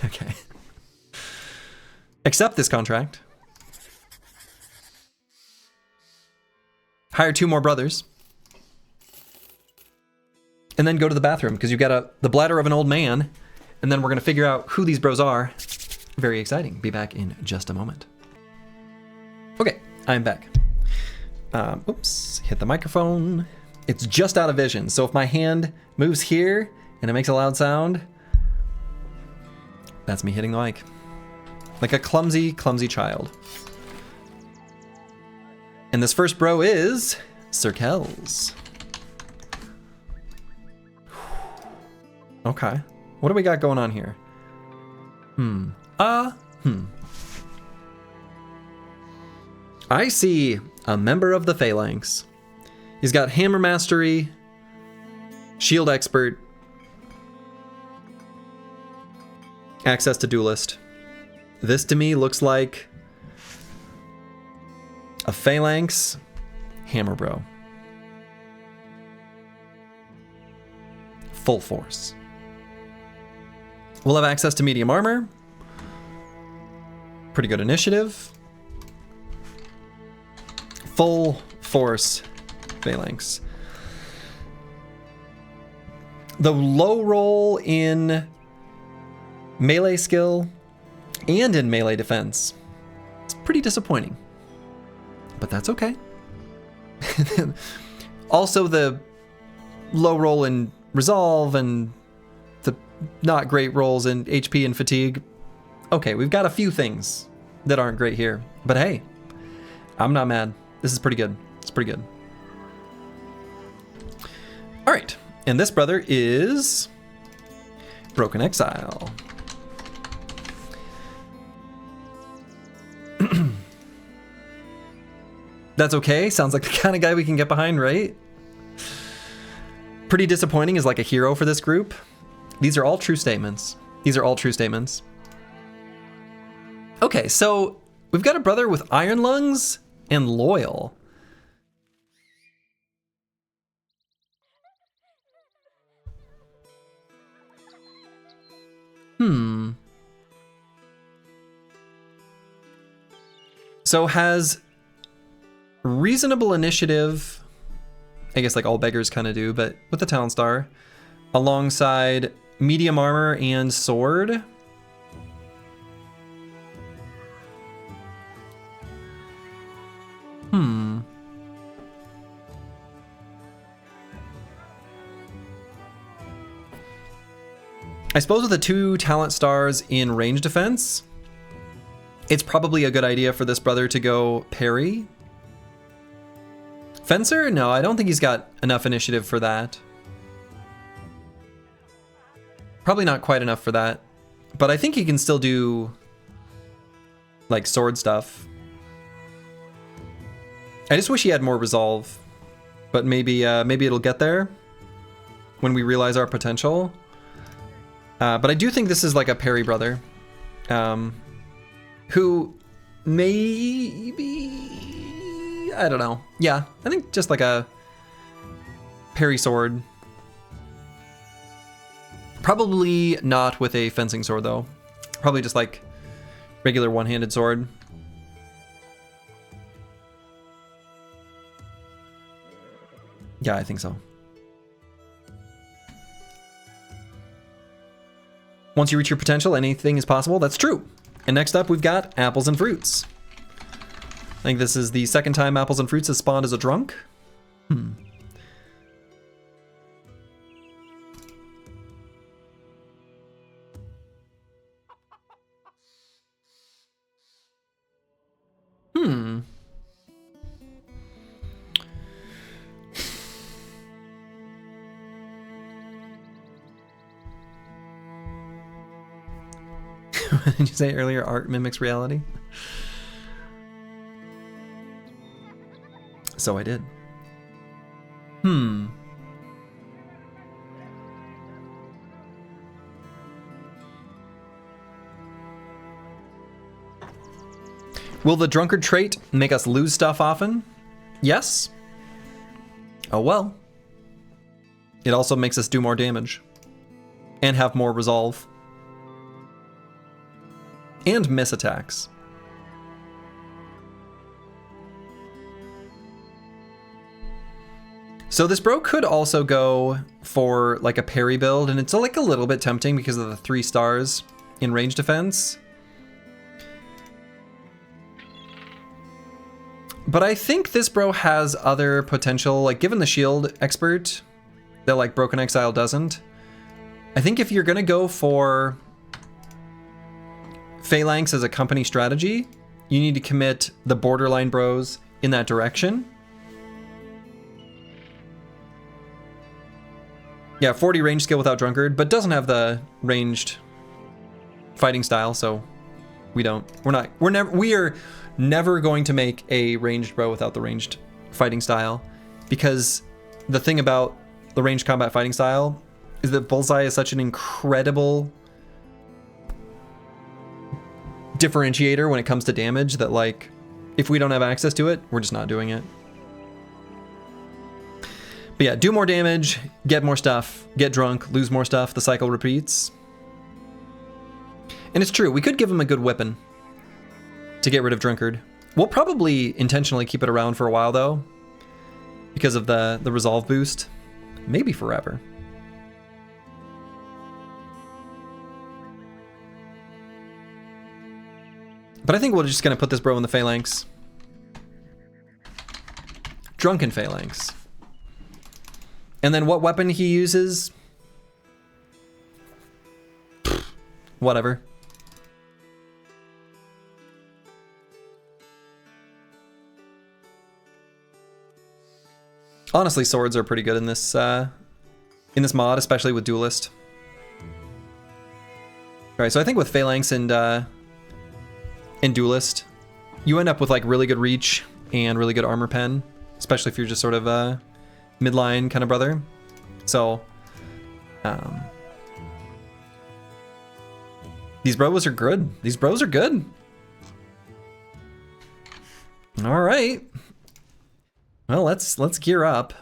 Speaker 1: Okay. Accept this contract. Hire 2 more brothers. And then go to the bathroom because you've got the bladder of an old man. And then we're going to figure out who these bros are. Very exciting. Be back in just a moment. Okay, I'm back. Oops, hit the microphone. It's just out of vision. So if my hand moves here and it makes a loud sound, that's me hitting the mic. Like a clumsy, clumsy child. And this first bro is Sir Kells. Okay. What do we got going on here? I see a member of the Phalanx. He's got Hammer Mastery, Shield Expert, access to Duelist. This to me looks like a Phalanx Hammer Bro. Full force. We'll have access to medium armor. Pretty good initiative. Full force Phalanx. The low roll in melee skill and in melee defense. It's pretty disappointing, but that's okay. Also the low roll in resolve and the not great rolls in HP and fatigue. Okay, we've got a few things that aren't great here, but hey, I'm not mad. This is pretty good. It's pretty good. All right, and this brother is Broken Exile. That's okay. Sounds like the kind of guy we can get behind, right? Pretty disappointing is like a hero for this group. These are all true statements. These are all true statements. Okay, so we've got a brother with Iron Lungs and Loyal. So has reasonable initiative, I guess like all beggars kind of do, but with the talent star, alongside medium armor and sword. I suppose with the 2 talent stars in range defense, it's probably a good idea for this brother to go parry. Fencer? No, I don't think he's got enough initiative for that. Probably not quite enough for that. But I think he can still do like sword stuff. I just wish he had more resolve. But maybe it'll get there when we realize our potential. But I do think this is like a parry brother. Who maybe, I don't know. Yeah, I think just like a parry sword. Probably not with a fencing sword though. Probably just like regular one-handed sword. Yeah, I think so. Once you reach your potential, anything is possible. That's true. And next up, we've got apples and fruits. I think this is the second time apples and fruits has spawned as a drunk. What did you say earlier? Art mimics reality? So I did. Will the drunkard trait make us lose stuff often? Yes. Oh well. It also makes us do more damage. And have more resolve. And miss attacks. So this bro could also go for like a parry build, and it's like a little bit tempting because of the 3 stars in range defense. But I think this bro has other potential, like given the shield expert that like Broken Exile doesn't. I think if you're gonna go for Phalanx as a company strategy, you need to commit the borderline bros in that direction. Yeah, 40 range skill without drunkard, but doesn't have the ranged fighting style, so we are never going to make a ranged bro without the ranged fighting style, because the thing about the ranged combat fighting style is that Bullseye is such an incredible differentiator when it comes to damage that, like, if we don't have access to it, we're just not doing it. But yeah, do more damage, get more stuff, get drunk, lose more stuff, the cycle repeats. And it's true, we could give him a good weapon to get rid of drunkard. We'll probably intentionally keep it around for a while though, because of the resolve boost. Maybe forever. But I think we're just gonna put this bro in the Phalanx. Drunken Phalanx. And then what weapon he uses? Whatever. Honestly, swords are pretty good in this mod, especially with Duelist. Alright, so I think with Phalanx and Duelist, you end up with like really good reach and really good armor pen, especially if you're just sort of a midline kind of brother. So, these bros are good. These bros are good. All right. Well, let's gear up.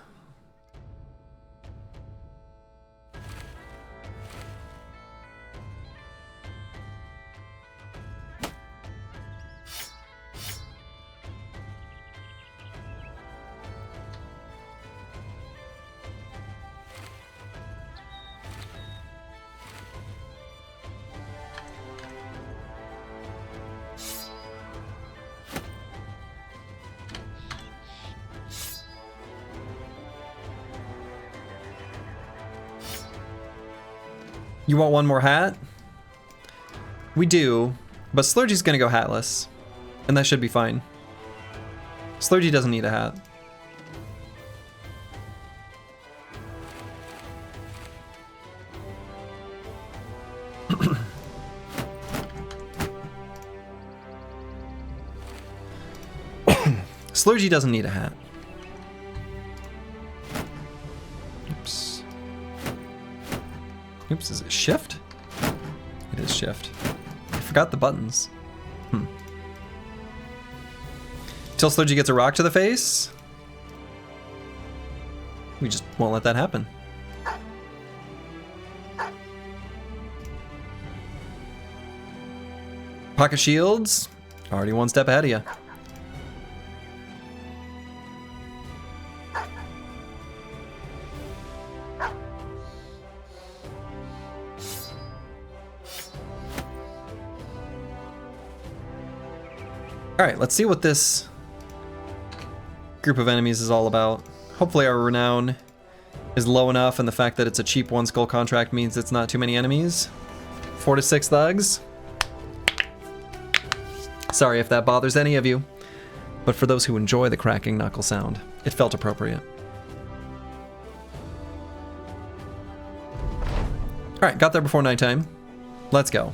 Speaker 1: You want one more hat? We do, but Slurgy's gonna go hatless, and that should be fine. Slurgy doesn't need a hat. Slurgy doesn't need a hat. Oops. Oops, is it shift? It is shift. I forgot the buttons. Till Slurgy gets a rock to the face. We just won't let that happen. Pocket shields. Already one step ahead of you. Alright, let's see what this group of enemies is all about. Hopefully our renown is low enough, and the fact that it's a cheap one skull contract means it's not too many enemies. 4 to 6 thugs. Sorry if that bothers any of you, but for those who enjoy the cracking knuckle sound, it felt appropriate. Alright, got there before nighttime. Let's go.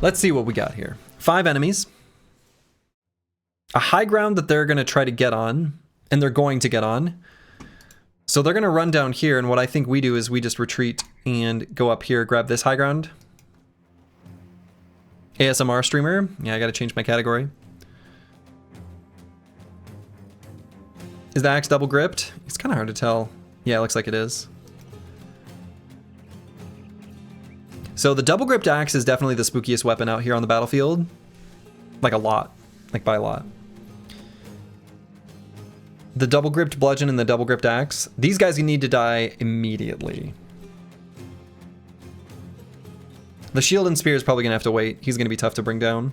Speaker 1: Let's see what we got here. 5 enemies. A high ground that they're going to try to get on, and they're going to get on. So they're going to run down here, and what I think we do is we just retreat and go up here, grab this high ground. ASMR streamer. Yeah, I got to change my category. Is the axe double gripped? It's kind of hard to tell. Yeah, it looks like it is. So the double gripped axe is definitely the spookiest weapon out here on the battlefield. Like a lot. Like by a lot. The double gripped bludgeon and the double gripped axe. These guys need to die immediately. The shield and spear is probably going to have to wait. He's going to be tough to bring down.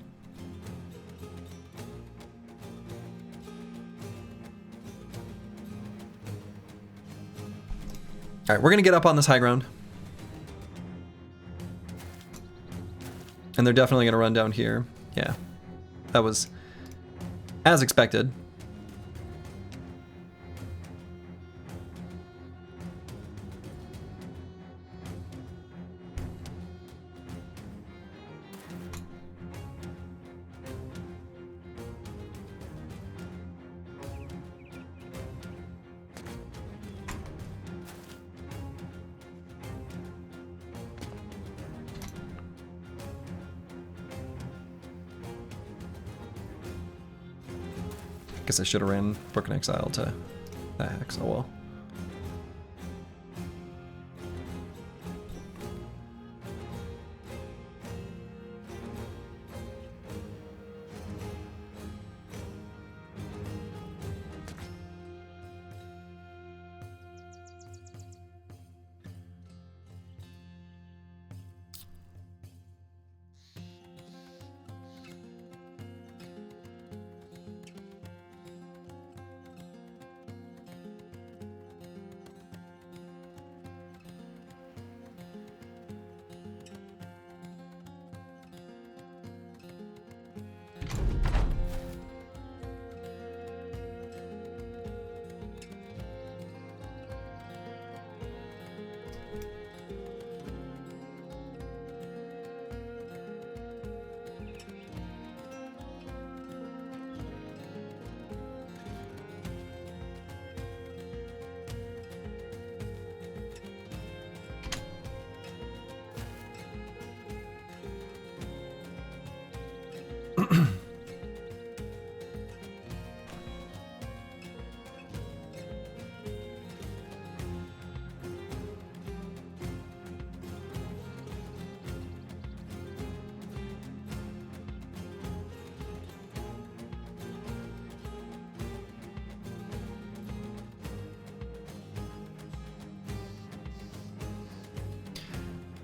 Speaker 1: Alright, we're going to get up on this high ground. And they're definitely going to run down here. Yeah, that was as expected. Guess I should have ran Broken Exile to that hex. Oh well.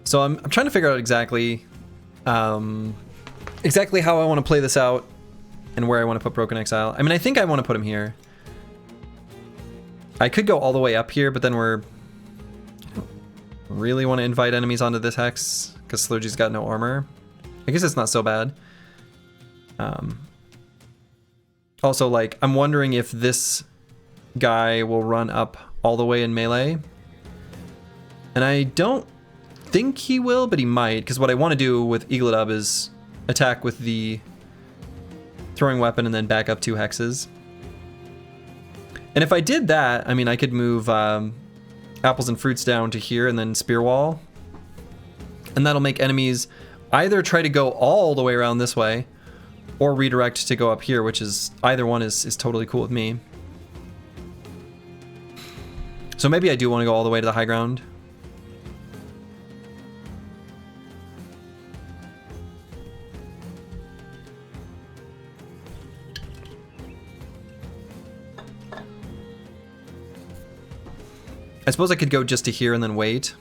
Speaker 1: So I'm trying to figure out exactly exactly how I want to play this out and where I want to put Broken Exile. I mean, I think I want to put him here. I could go all the way up here, but then I don't really want to invite enemies onto this hex because Slurgy's got no armor. I guess it's not so bad. Also, like, I'm wondering if this guy will run up all the way in melee. And I don't think he will, but he might, because what I want to do with Eagledub is attack with the throwing weapon and then back up 2 hexes. And if I did that, I mean, I could move apples and fruits down to here and then spear wall. And that'll make enemies either try to go all the way around this way or redirect to go up here, which is, either one is totally cool with me. So maybe I do want to go all the way to the high ground. I suppose I could go just to here and then wait.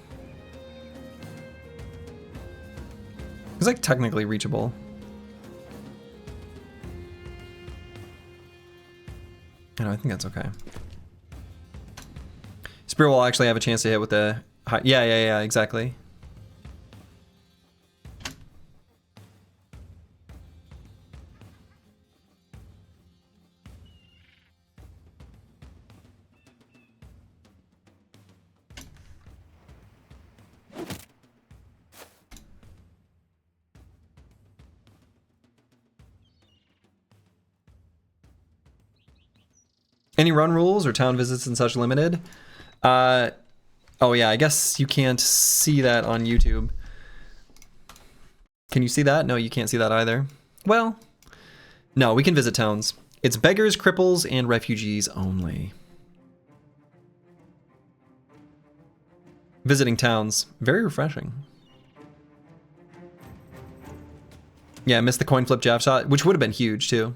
Speaker 1: It's like technically reachable. I think that's okay. Spear will actually have a chance to hit with the high. Yeah, exactly. Any run rules or town visits and such limited? Oh yeah, I guess you can't see that on YouTube. Can you see that? No, you can't see that either. Well, no, we can visit towns. It's beggars, cripples, and refugees only. Visiting towns, very refreshing. Yeah, I missed the coin flip jab shot, which would have been huge too.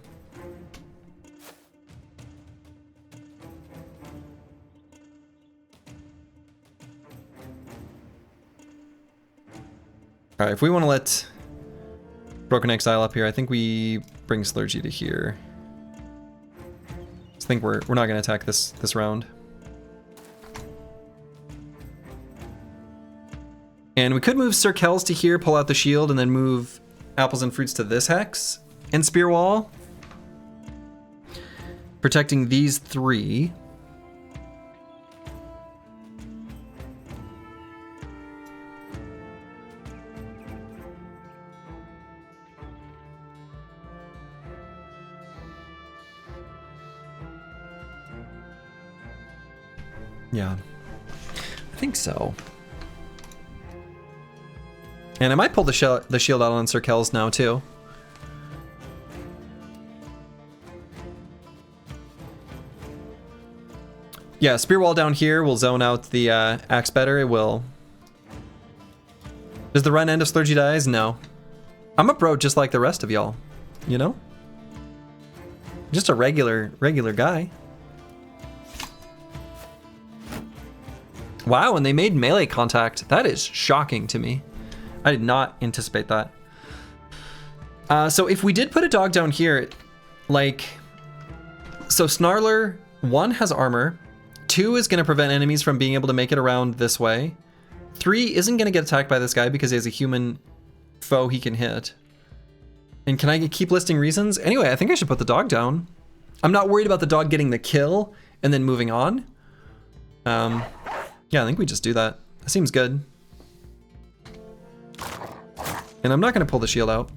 Speaker 1: All right, if we want to let Broken Exile up here, I think we bring Slurgy to here. I think we're not going to attack this round. And we could move Sir Kells to here, pull out the shield, and then move apples and fruits to this hex and spear wall, protecting these 3. Yeah, I think so. And I might pull the shield out on Sir Kells now too. Yeah, spear wall down here will zone out the axe better. It will. Does the run end if Slurgy dies? No. I'm a bro just like the rest of y'all, you know? Just a regular guy. Wow, and they made melee contact. That is shocking to me. I did not anticipate that. So if we did put a dog down here, like, so Snarler 1 has armor, 2 is going to prevent enemies from being able to make it around this way, 3 isn't going to get attacked by this guy because he has a human foe he can hit. And can I keep listing reasons? Anyway, I think I should put the dog down. I'm not worried about the dog getting the kill and then moving on. Yeah, I think we just do that. That seems good. And I'm not going to pull the shield out.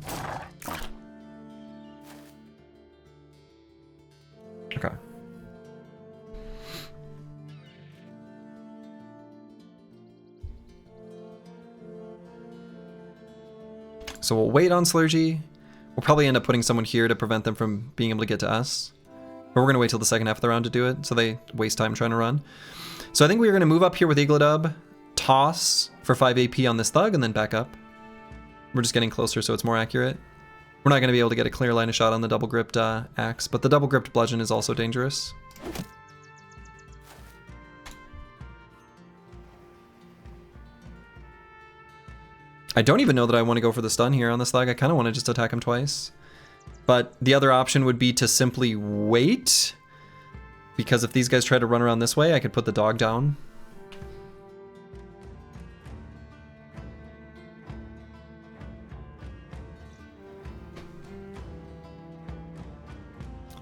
Speaker 1: Okay. So we'll wait on Slurgy. We'll probably end up putting someone here to prevent them from being able to get to us. But we're going to wait till the second half of the round to do it, so they waste time trying to run. So I think we're going to move up here with Eagledub, toss for 5 AP on this thug, and then back up. We're just getting closer so it's more accurate. We're not going to be able to get a clear line of shot on the double gripped axe, but the double gripped bludgeon is also dangerous. I don't even know that I want to go for the stun here on this leg. I kind of want to just attack him twice. But the other option would be to simply wait, because if these guys try to run around this way, I could put the dog down.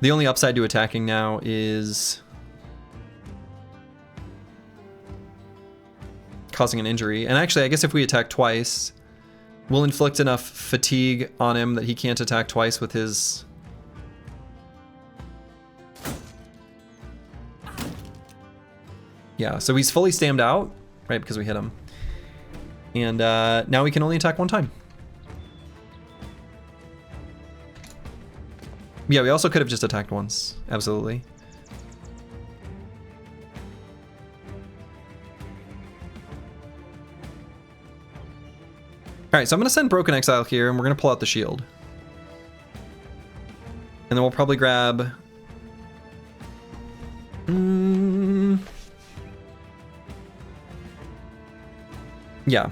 Speaker 1: The only upside to attacking now is causing an injury. And actually, I guess if we attack twice, we'll inflict enough fatigue on him that he can't attack twice with his... Yeah, so he's fully stammed out, right, because we hit him. And now we can only attack one time. Yeah, we also could have just attacked once. Absolutely. Alright, so I'm going to send Broken Exile here, and we're going to pull out the shield. And then we'll probably grab... Yeah.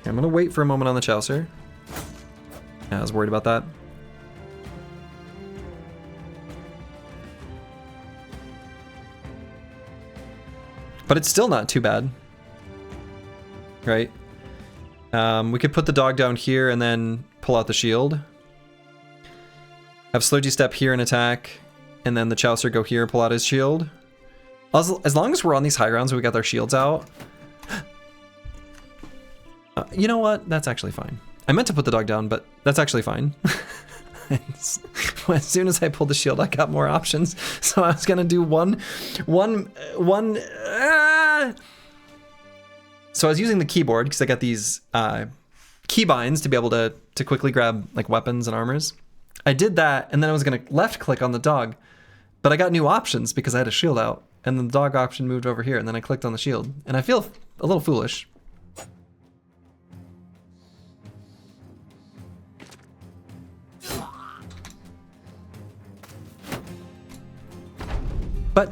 Speaker 1: I'm going to wait for a moment on the Chaucer. Yeah, I was worried about that. But it's still not too bad. Right? We could put the dog down here and then pull out the shield. Have Sludgy step here and attack. And then the Chaucer go here and pull out his shield. As long as we're on these high grounds and we got our shields out... you know what? That's actually fine. I meant to put the dog down, but that's actually fine. As soon as I pulled the shield, I got more options. So I was gonna do one. So I was using the keyboard because I got these keybinds to be able to quickly grab like weapons and armors. I did that, and then I was gonna left click on the dog, but I got new options because I had a shield out, and then the dog option moved over here, and then I clicked on the shield, and I feel a little foolish. But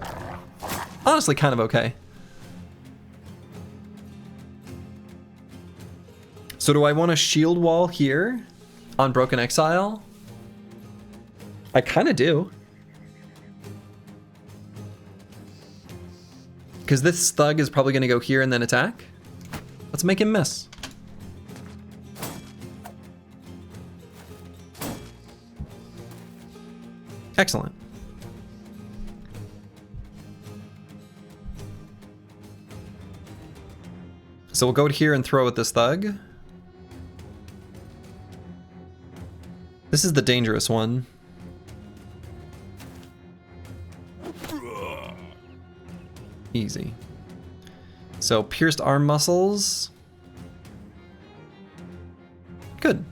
Speaker 1: honestly, kind of okay. So do I want a shield wall here on Broken Exile? I kind of do. Because this thug is probably going to go here and then attack. Let's make him miss. Excellent. So we'll go here and throw at this thug. This is the dangerous one. Easy. So pierced arm muscles. Good.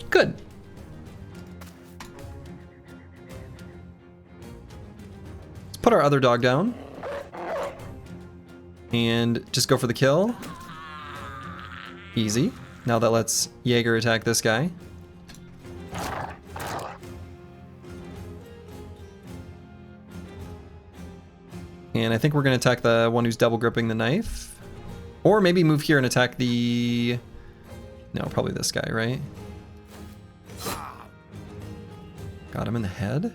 Speaker 1: Good. Let's put our other dog down. And just go for the kill. Easy. Now that lets Jaeger attack this guy. And I think we're going to attack the one who's double gripping the knife. Or maybe move here and attack the... No, probably this guy, right? Got him in the head?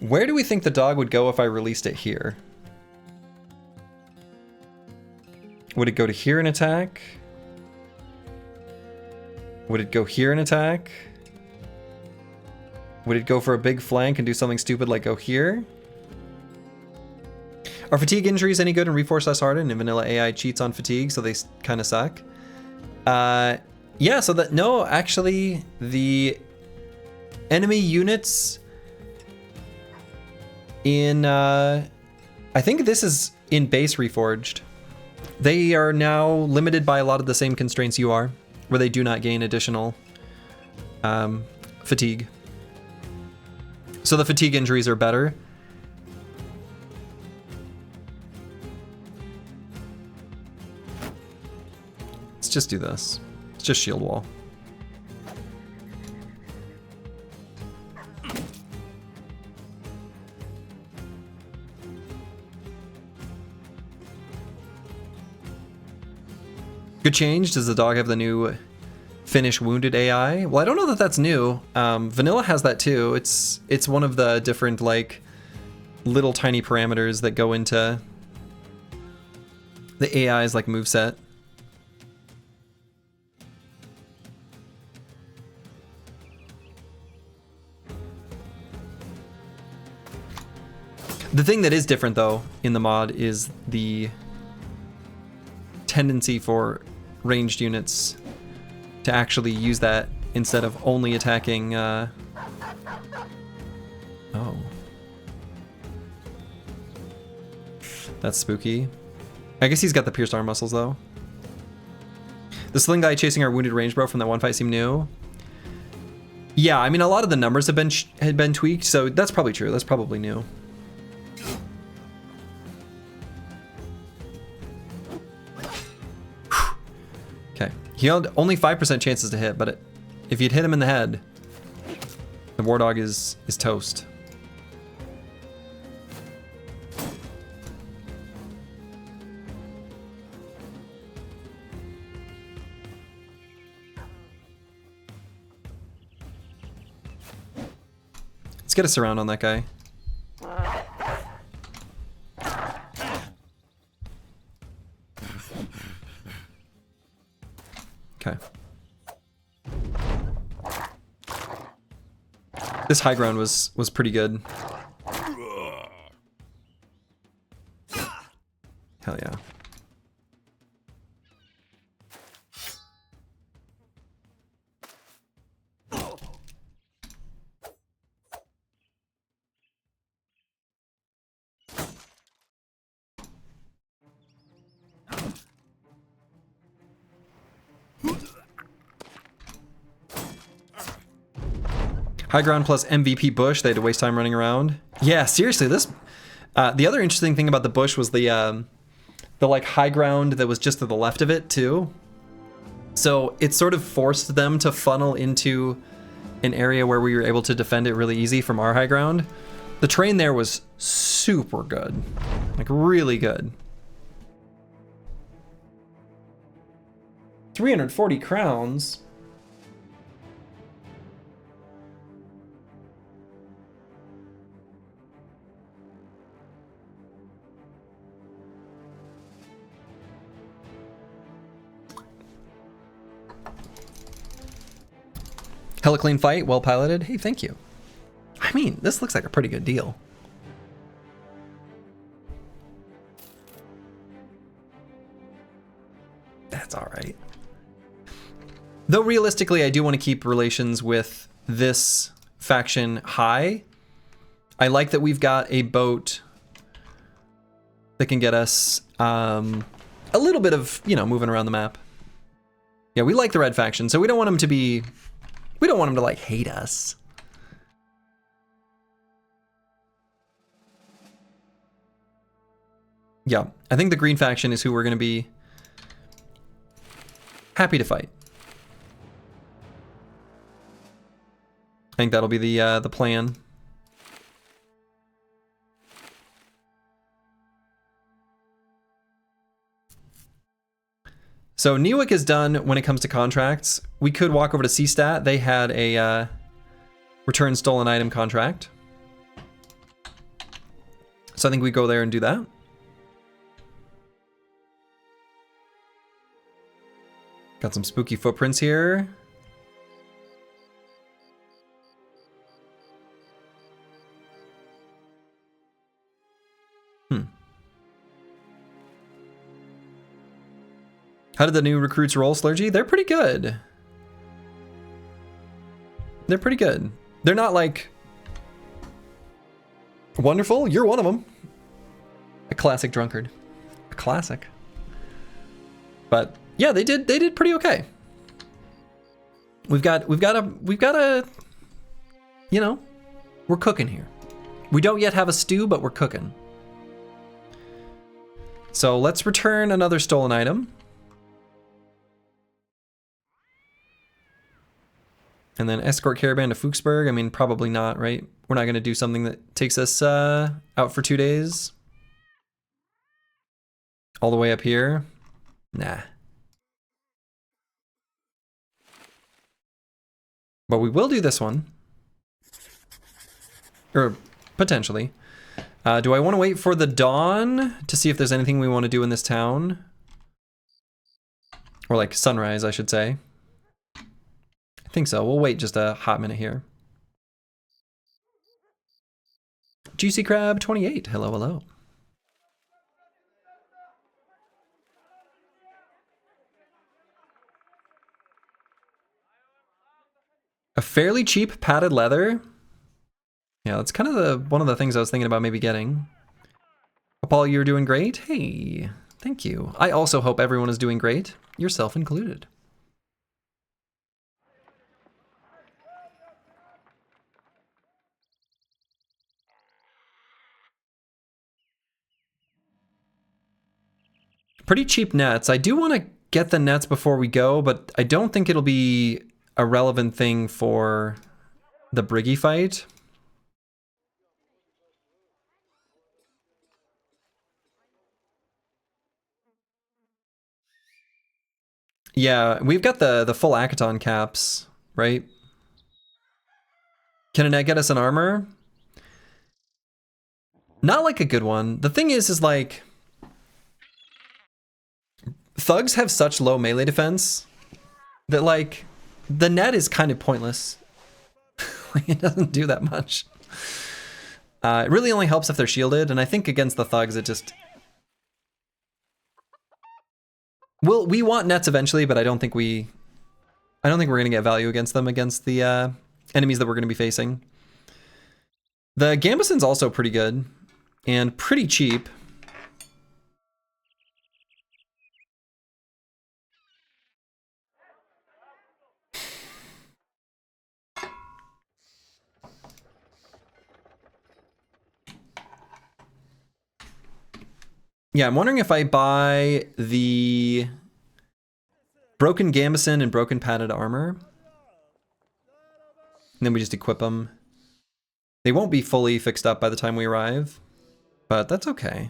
Speaker 1: Where do we think the dog would go if I released it here? Would it go to here and attack? Would it go here and attack? Would it go for a big flank and do something stupid like go here? Are fatigue injuries any good in Reforged / Hardened? And vanilla AI cheats on fatigue, so they kind of suck. Yeah, so that, no, actually, the enemy units in, I think this is in base Reforged. They are now limited by a lot of the same constraints you are, where they do not gain additional fatigue. So the fatigue injuries are better. Let's just do this. It's just shield wall. Good change. Does the dog have the new finish wounded AI? Well, I don't know that that's new. Vanilla has that too. It's one of the different like little tiny parameters that go into the AI's like moveset. The thing that is different though in the mod is the tendency for ranged units to actually use that instead of only attacking oh. That's spooky. I guess he's got the pierced arm muscles though. The sling guy chasing our wounded range bro from that one fight seemed new. Yeah, I mean a lot of the numbers have been tweaked, so that's probably true. That's probably new. Okay, he had only 5% chances to hit, but if you'd hit him in the head, the war dog is toast. Let's get a surround on that guy. Okay. This high ground was pretty good. Hell yeah. High ground plus MVP bush. They had to waste time running around. Yeah, seriously, this. The other interesting thing about the bush was the like high ground that was just to the left of it too. So it sort of forced them to funnel into an area where we were able to defend it really easy from our high ground. The terrain there was super good, like really good. 340 crowns. Hella clean fight, well piloted. Hey, thank you. I mean, this looks like a pretty good deal. That's all right. Though realistically, I do want to keep relations with this faction high. I like that we've got a boat that can get us a little bit of, you know, moving around the map. Yeah, we like the red faction, so we don't want them to be... We don't want them to, like, hate us. Yeah, I think the green faction is who we're going to be happy to fight. I think that'll be the plan. So Newick is done when it comes to contracts. We could walk over to CStat. They had a return stolen item contract. So I think we go there and do that. Got some spooky footprints here. How did the new recruits roll, Slurgy? They're pretty good. They're pretty good. They're not like wonderful. You're one of them. A classic drunkard. A classic. But yeah, they did pretty okay. We've got a, you know, we're cooking here. We don't yet have a stew, but we're cooking. So let's return another stolen item. And then escort caravan to Fuchsburg. I mean, probably not, right? We're not going to do something that takes us out for 2 days. All the way up here. Nah. But we will do this one. Or potentially. Do I want to wait for the dawn to see if there's anything we want to do in this town? Or like sunrise, I should say. I think so. We'll wait just a hot minute here. Juicy Crab 28. Hello, hello. A fairly cheap padded leather. Yeah, that's kind of one of the things I was thinking about maybe getting. Paul, you're doing great. Hey, thank you. I also hope everyone is doing great, yourself included. Pretty cheap nets. I do want to get the nets before we go, but I don't think it'll be a relevant thing for the Briggy fight. Yeah, we've got the full Akaton caps, right? Can a net get us an armor? Not like a good one. The thing is like, thugs have such low melee defense that like, the net is kind of pointless. Like, it doesn't do that much. It really only helps if they're shielded, and I think against the thugs it just... we want nets eventually, but I don't think we're gonna get value against them against the enemies that we're gonna be facing. The Gambeson's also pretty good and pretty cheap. Yeah, I'm wondering if I buy the broken Gambeson and broken padded armor. And then we just equip them. They won't be fully fixed up by the time we arrive, but that's okay.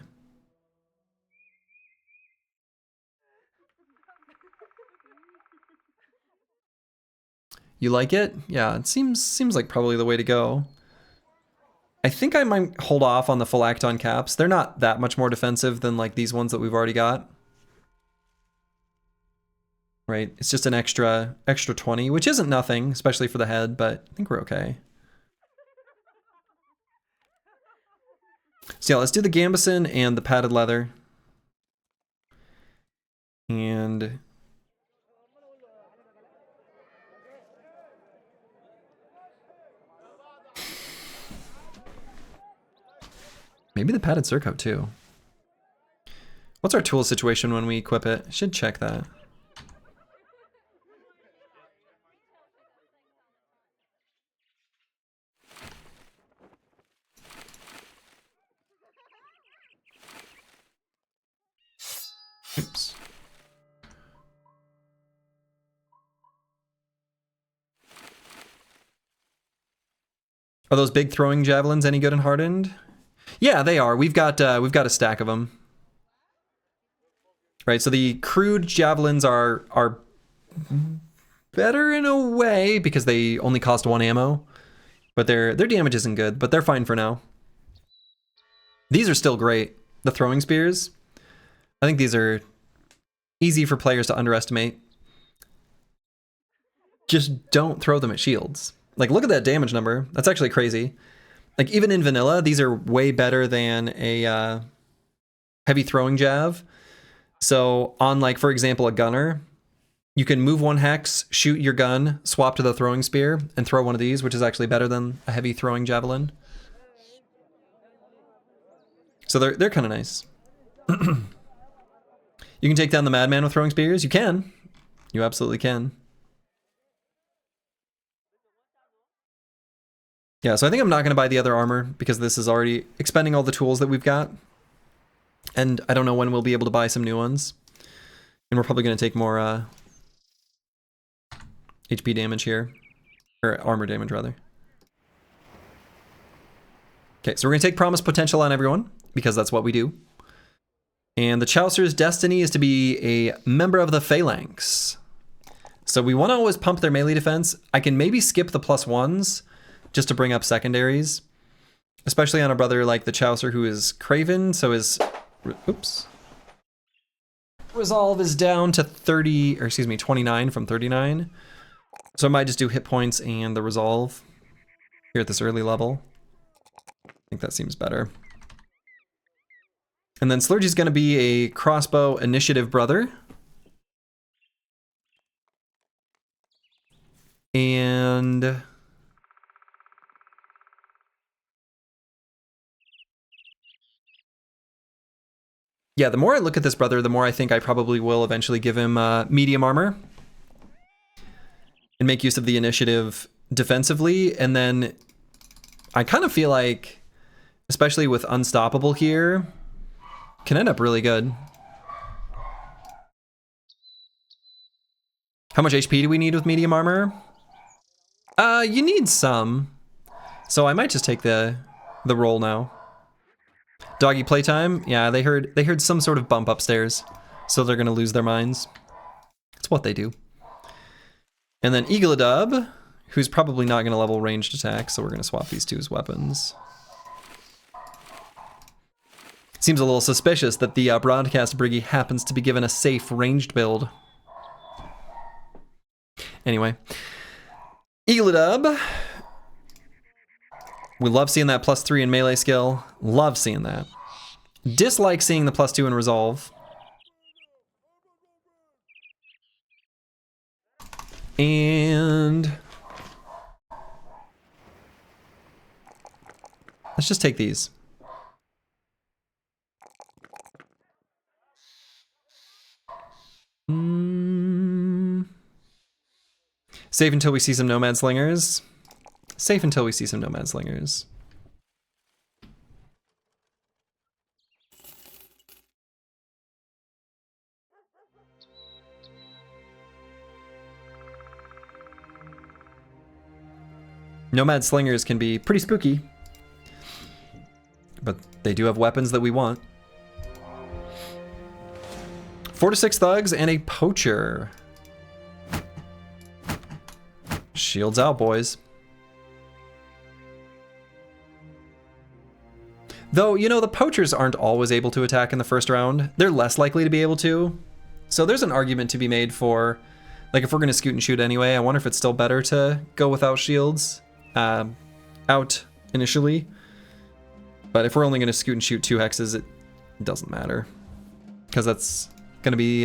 Speaker 1: You like it? Yeah, it seems like probably the way to go. I think I might hold off on the full Acton caps. They're not that much more defensive than like these ones that we've already got. Right, it's just an extra 20, which isn't nothing, especially for the head, but I think we're okay. So yeah, let's do the Gambeson and the padded leather. And maybe the padded surcoat too. What's our tool situation when we equip it? Should check that. Oops. Are those big throwing javelins any good in Hardened? Yeah, they are. We've got a stack of them. Right, so the crude javelins are better in a way because they only cost 1 ammo, but their damage isn't good, but they're fine for now. These are still great. The throwing spears, I think these are easy for players to underestimate. Just don't throw them at shields. Like, look at that damage number. That's actually crazy. Like, even in vanilla, these are way better than a heavy throwing jav. So on, like, for example, a gunner, you can move 1 hex, shoot your gun, swap to the throwing spear, and throw one of these, which is actually better than a heavy throwing javelin. So they're kind of nice. You can take down the Madman with throwing spears. You can. You absolutely can. Yeah, so I think I'm not going to buy the other armor because this is already expending all the tools that we've got. And I don't know when we'll be able to buy some new ones. And we're probably going to take more HP damage here. Or armor damage, rather. Okay, so we're going to take Promise Potential on everyone, because that's what we do. And the Chaucer's destiny is to be a member of the Phalanx. So we want to always pump their melee defense. I can maybe skip the +1s just to bring up secondaries. Especially on a brother like the Chaucer who is Craven, so his... Oops. Resolve is down to 30, or excuse me, 29 from 39. So I might just do hit points and the resolve here at this early level. I think that seems better. And then Slurgy's going to be a crossbow initiative brother. And... yeah, the more I look at this brother, the more I think I probably will eventually give him medium armor. And make use of the initiative defensively. And then I kind of feel like, especially with Unstoppable here, can end up really good. How much HP do we need with medium armor? You need some. So I might just take the roll now. Doggy playtime? Yeah, they heard some sort of bump upstairs. So they're gonna lose their minds. It's what they do. And then Eagledub, who's probably not gonna level ranged attack, so we're gonna swap these two as weapons. Seems a little suspicious that the broadcast Briggy happens to be given a safe ranged build. Anyway. Eagledub. We love seeing that +3 in melee skill. Love seeing that. Dislike seeing the +2 in resolve. And... let's just take these. Safe until we see some Nomad Slingers. Safe until we see some Nomad Slingers. Nomad Slingers can be pretty spooky, but they do have weapons that we want. 4 to 6 thugs and a poacher. Shields out, boys. Though, you know, the poachers aren't always able to attack in the first round. They're less likely to be able to. So there's an argument to be made for, like, if we're going to scoot and shoot anyway, I wonder if it's still better to go without shields out initially. But if we're only going to scoot and shoot 2 hexes, it doesn't matter. Because that's going to be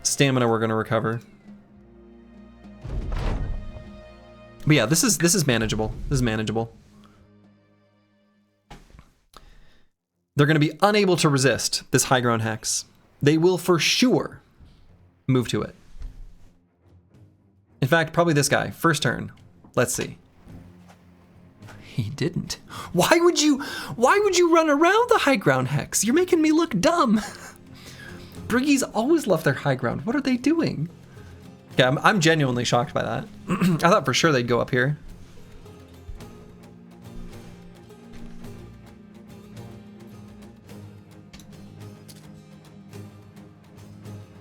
Speaker 1: stamina we're going to recover. But yeah, this is manageable. This is manageable. They're going to be unable to resist this high ground hex. They will for sure move to it. In fact, probably this guy. First turn. Let's see. He didn't. Why would you run around the high ground hex? You're making me look dumb. Briggies always left their high ground. What are they doing? Yeah, I'm genuinely shocked by that. I thought for sure they'd go up here.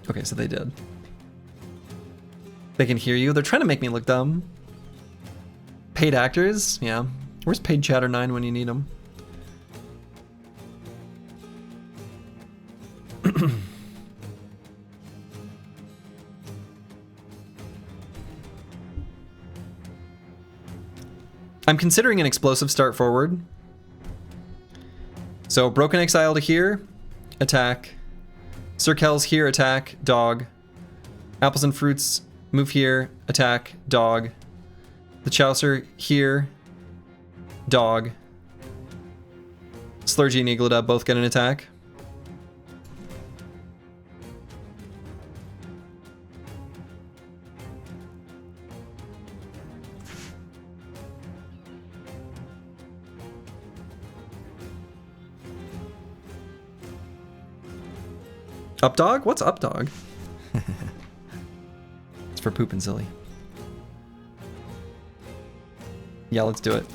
Speaker 1: Okay, so they did. They can hear you. They're trying to make me look dumb. Paid actors? Yeah. Where's Paid Chatter 9 when you need them? I'm considering an explosive start forward. So Broken Exile to here, attack. Sir Kel's here, attack, dog. Apples and Fruits, move here, attack, dog. The Chaucer here, dog. Slurgy and Eagledub both get an attack. Up dog? What's up dog? It's for poop and silly. Yeah, let's do it.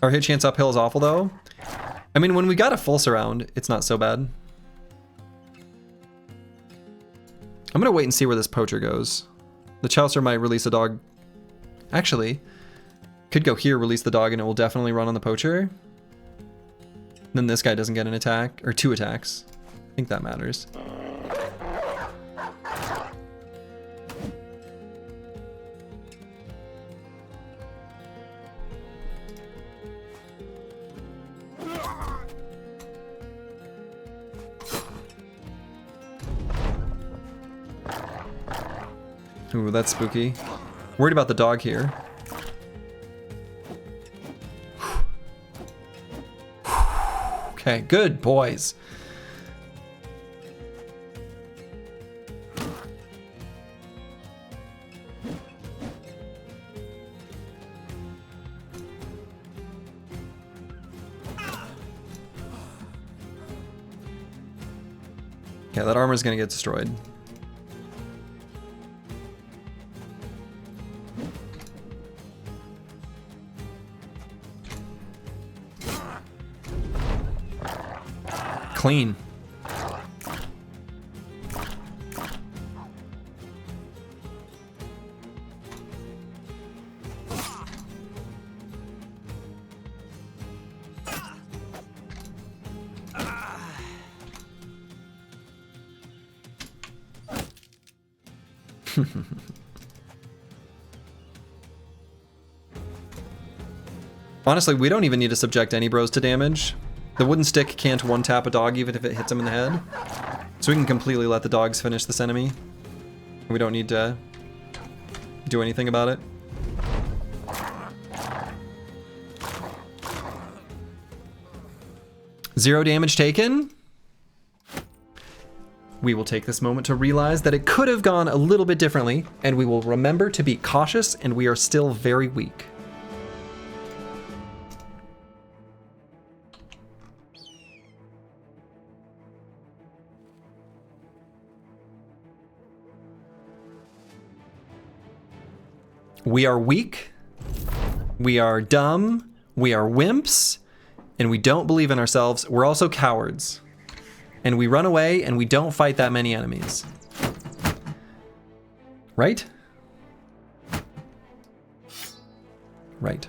Speaker 1: Our hit chance uphill is awful though. I mean, when we got a full surround, it's not so bad. I'm gonna wait and see where this poacher goes. The Chaucer might release a dog. Actually, could go here, release the dog, and it will definitely run on the poacher. Then this guy doesn't get an attack, or 2 attacks. I think that matters. Ooh, that's spooky. Worried about the dog here. Okay, good boys. Yeah, that armor's gonna get destroyed. Clean. Honestly, we don't even need to subject any bros to damage. The wooden stick can't one-tap a dog even if it hits him in the head. So we can completely let the dogs finish this enemy. We don't need to do anything about it. Zero damage taken. We will take this moment to realize that it could have gone a little bit differently, and we will remember to be cautious, and we are still very weak. We are weak, we are dumb, we are wimps, and we don't believe in ourselves. We're also cowards. And we run away and we don't fight that many enemies. Right? Right.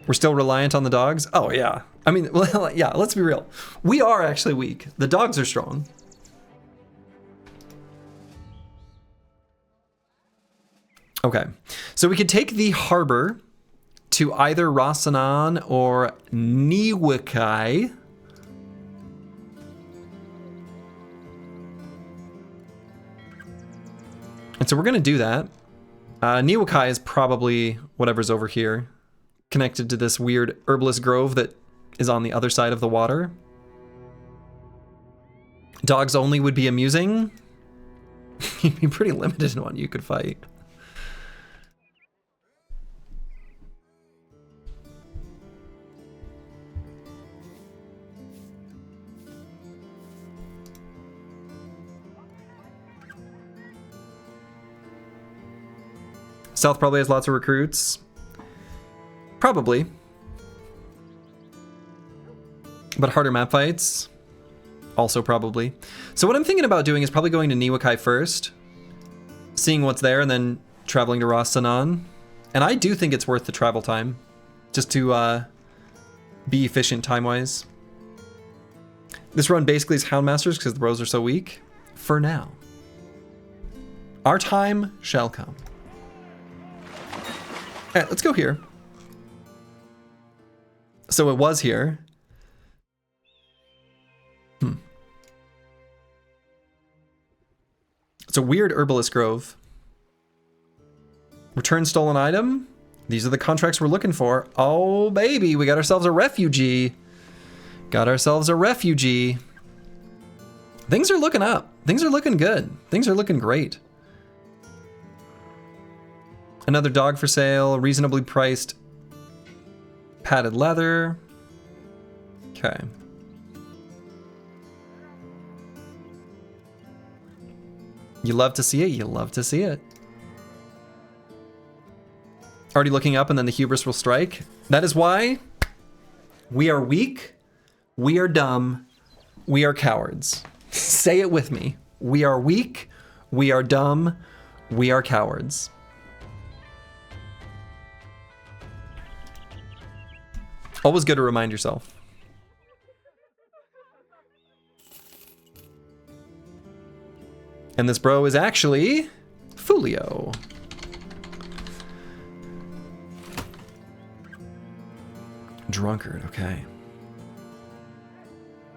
Speaker 1: We're still reliant on the dogs? Oh yeah. I mean, well, yeah, let's be real. We are actually weak. The dogs are strong. Okay, so we could take the harbor to either Rasanan or Niwakai. And so we're gonna do that. Niwakai is probably whatever's over here, connected to this weird herbalist grove that is on the other side of the water. Dogs only would be amusing. You'd be pretty limited in what you could fight. South probably has lots of recruits. Probably. But harder map fights? Also probably. So what I'm thinking about doing is probably going to Niwakai first, seeing what's there, and then traveling to Ras Sanan. And I do think it's worth the travel time, just to be efficient time-wise. This run basically is Houndmasters because the bros are so weak. For now. Our time shall come. Alright, let's go here. So it was here. It's a weird herbalist grove. Return stolen item. These are the contracts we're looking for. Oh baby, we got ourselves a refugee. Got ourselves a refugee. Things are looking up. Things are looking good. Things are looking great. Another dog for sale, reasonably priced padded leather. Okay. You love to see it, you love to see it. Already looking up and then the hubris will strike. That is why we are weak, we are dumb, we are cowards. Say it with me. We are weak, we are dumb, we are cowards. Always good to remind yourself. And this bro is actually Fulio. Drunkard, okay.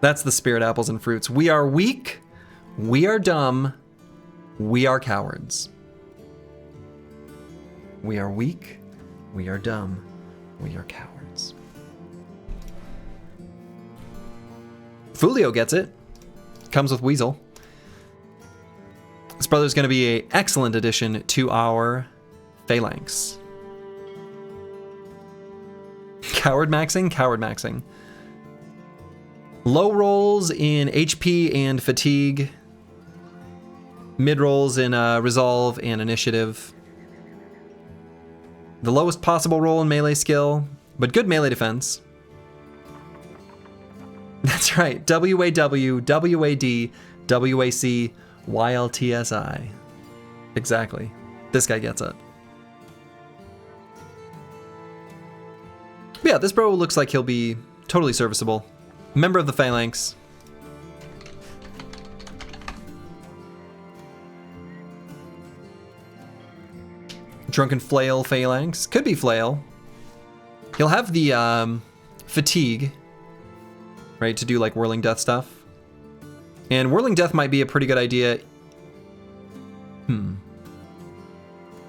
Speaker 1: That's the spirit, apples and fruits. We are weak, we are dumb, we are cowards. We are weak, we are dumb, we are cowards. Fulio gets it. Comes with Weasel. This brother's going to be an excellent addition to our phalanx. Coward maxing? Coward maxing. Low rolls in HP and fatigue. Mid rolls in resolve and initiative. The lowest possible roll in melee skill, but good melee defense. That's right. WAW, WAD, WAC, YLTSI. Exactly. This guy gets it. But yeah, this bro looks like he'll be totally serviceable. Member of the Phalanx. Drunken Flail Phalanx. Could be Flail. He'll have the fatigue, right, to do like Whirling Death stuff. And Whirling Death might be a pretty good idea. To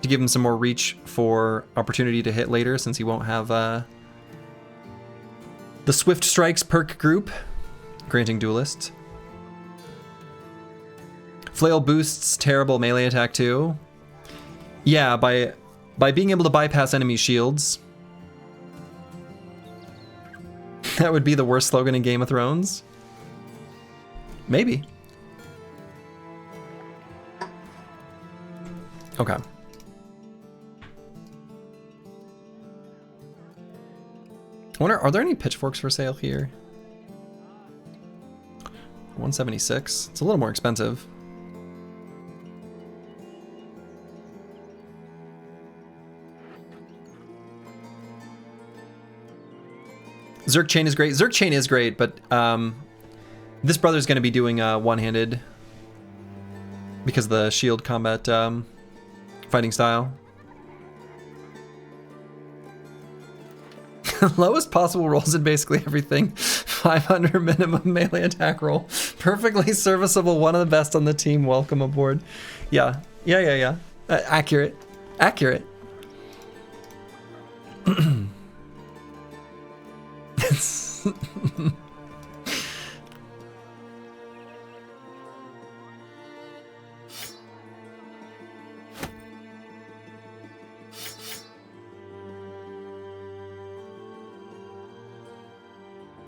Speaker 1: give him some more reach for opportunity to hit later, since he won't have the Swift Strikes perk group, granting Duelist. Flail boosts terrible melee attack too. Yeah, by being able to bypass enemy shields. That would be the worst slogan in Game of Thrones. Maybe. Okay. I wonder, are there any pitchforks for sale here? 176. It's a little more expensive. Zerk Chain is great. Zerk Chain is great, but this brother's going to be doing one-handed because of the shield combat fighting style. Lowest possible rolls in basically everything. 500 minimum melee attack roll. Perfectly serviceable. One of the best on the team. Welcome aboard. Yeah. Accurate. Accurate.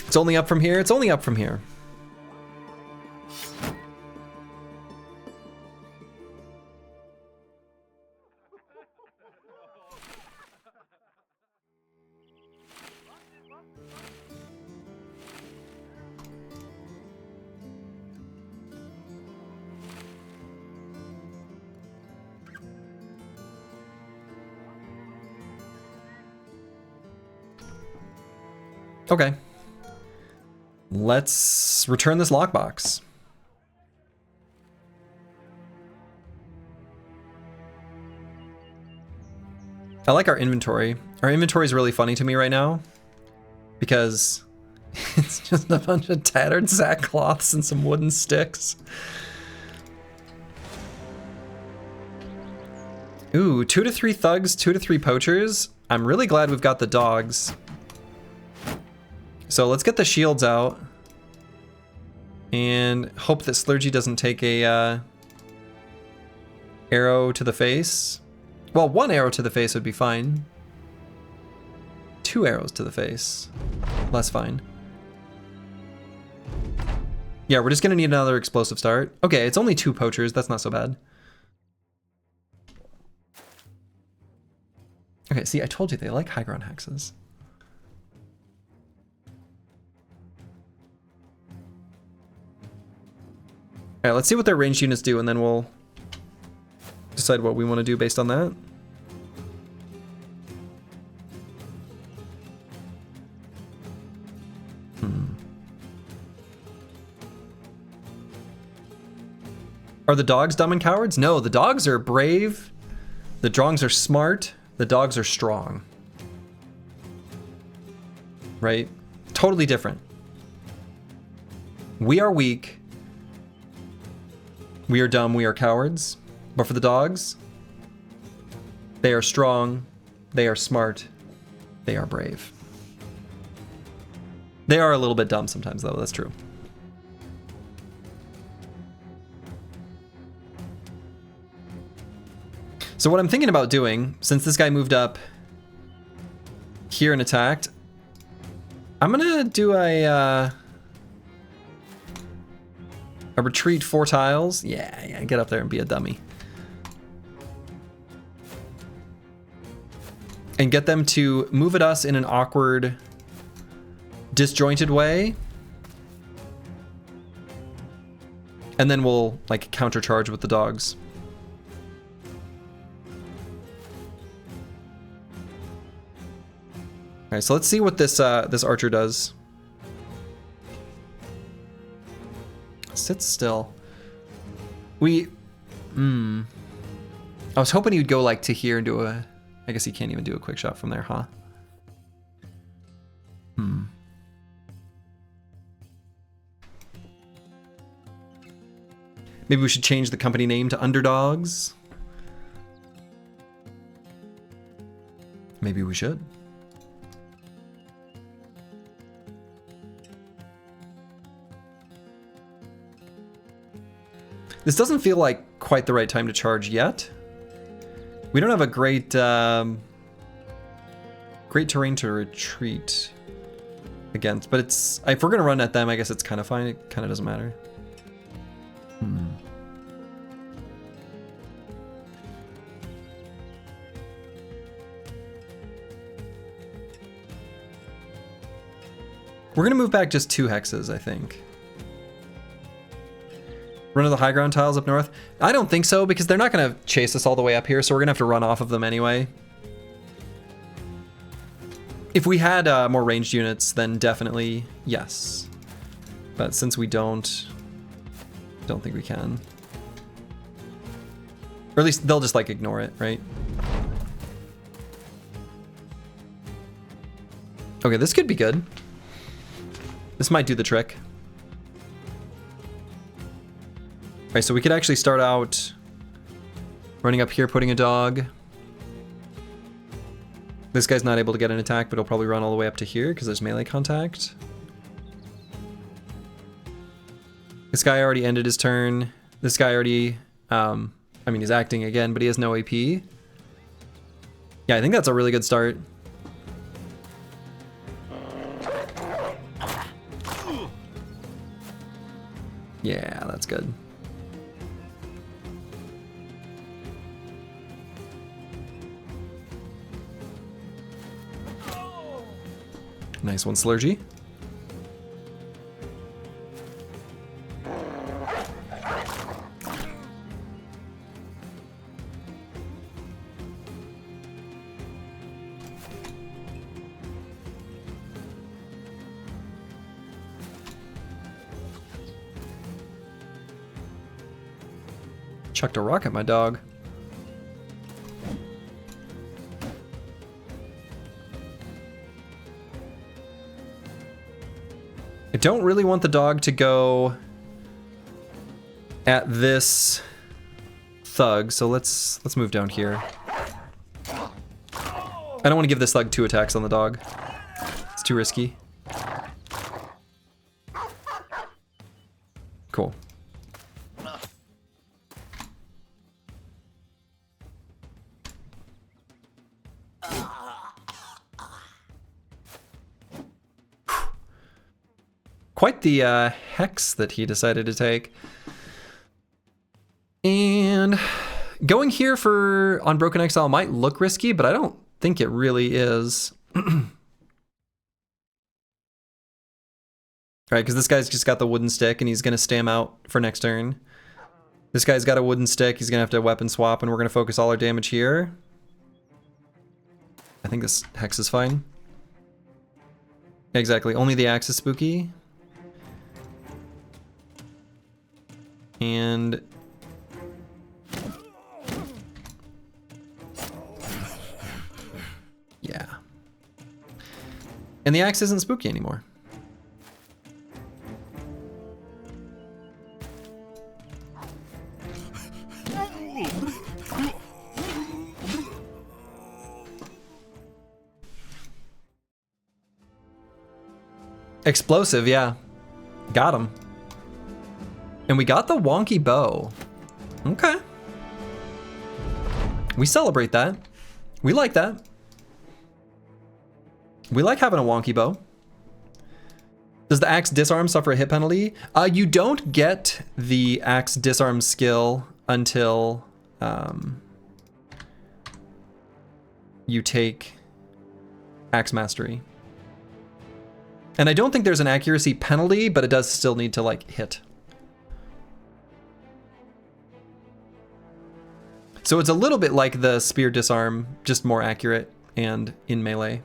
Speaker 1: It's only up from here. It's only up from here. Okay. Let's return this lockbox. I like our inventory. Our inventory is really funny to me right now because it's just a bunch of tattered sackcloths and some wooden sticks. Ooh, 2 to 3 thugs, 2 to 3 poachers. I'm really glad we've got the dogs. So let's get the shields out and hope that Slurgy doesn't take a arrow to the face. Well, 1 arrow to the face would be fine. 2 arrows to the face. Less fine. Yeah, we're just gonna need another explosive start. Okay, it's only 2 poachers. That's not so bad. Okay, see, I told you they like high ground hexes. Alright, let's see what their ranged units do, and then we'll decide what we want to do based on that. Are the dogs dumb and cowards? No, the dogs are brave. The dogs are smart. The dogs are strong. Right? Totally different. We are weak. We are dumb. We are cowards. But for the dogs, they are strong. They are smart. They are brave. They are a little bit dumb sometimes, though. That's true. So what I'm thinking about doing, since this guy moved up here and attacked, I'm gonna do a retreat 4 tiles. Yeah, get up there and be a dummy. And get them to move at us in an awkward, disjointed way. And then we'll like countercharge with the dogs. All right, so let's see what this this archer does. Sit still. I was hoping he would go like to here and do a. I guess he can't even do a quick shot from there, huh? Maybe we should change the company name to Underdogs. Maybe we should. This doesn't feel like quite the right time to charge yet. We don't have a great great terrain to retreat against, but it's if we're gonna run at them, I guess it's kind of fine. It kind of doesn't matter. We're gonna move back just 2 hexes, I think. Run to the high ground tiles up north? I don't think so, because they're not going to chase us all the way up here, so we're going to have to run off of them anyway. If we had more ranged units, then definitely yes. But since we don't think we can. Or at least they'll just like ignore it, right? Okay, this could be good. This might do the trick. All right, so we could actually start out running up here, putting a dog. This guy's not able to get an attack, but he'll probably run all the way up to here because there's melee contact. This guy already ended his turn. This guy already, I mean, he's acting again, but he has no AP. Yeah, I think that's a really good start. Yeah, that's good. Nice one, Slurgy. Chucked a rock at my dog. I don't really want the dog to go at this thug, so let's move down here. I don't want to give this thug 2 attacks on the dog. It's too risky. Cool. Quite the hex that he decided to take. And going here on Broken Exile might look risky, but I don't think it really is. Right, because this guy's just got the wooden stick and he's going to stam out for next turn. This guy's got a wooden stick, he's going to have to weapon swap, and we're going to focus all our damage here. I think this hex is fine. Exactly, only the axe is spooky. And... yeah. And the axe isn't spooky anymore. Explosive, yeah. Got him. And we got the wonky bow. Okay. We celebrate that. We like that. We like having a wonky bow. Does the axe disarm suffer a hit penalty? You don't get the axe disarm skill until you take axe mastery. And I don't think there's an accuracy penalty, but it does still need to like hit. So it's a little bit like the spear disarm, just more accurate and in melee.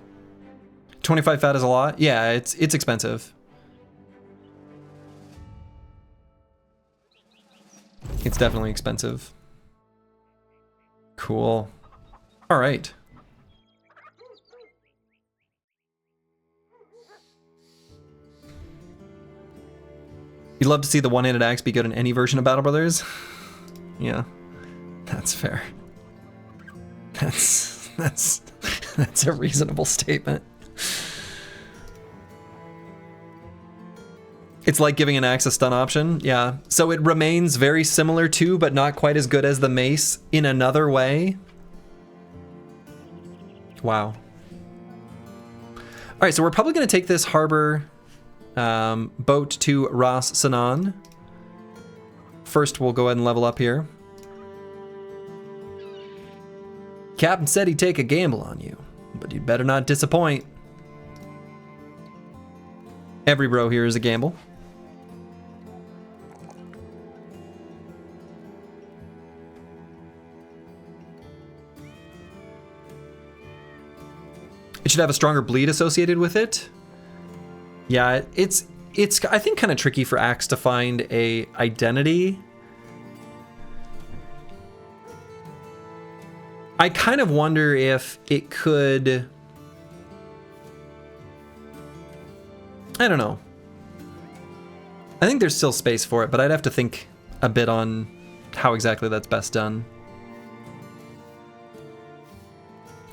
Speaker 1: 25 fat is a lot. Yeah, it's expensive. It's definitely expensive. Cool. All right. You'd love to see the one-handed axe be good in any version of Battle Brothers. Yeah, that's fair. That's a reasonable statement. It's like giving an axe a stun option. Yeah, so it remains very similar to, but not quite as good as the mace in another way. Wow. All right, so we're probably going to take this harbor boat to Ras Sanan. First, we'll go ahead and level up here. Captain said he'd take a gamble on you, but you'd better not disappoint. Every bro here is a gamble. It should have a stronger bleed associated with it. Yeah, it's I think kind of tricky for Axe to find a identity. I kind of wonder if it could, I don't know. I think there's still space for it, but I'd have to think a bit on how exactly that's best done.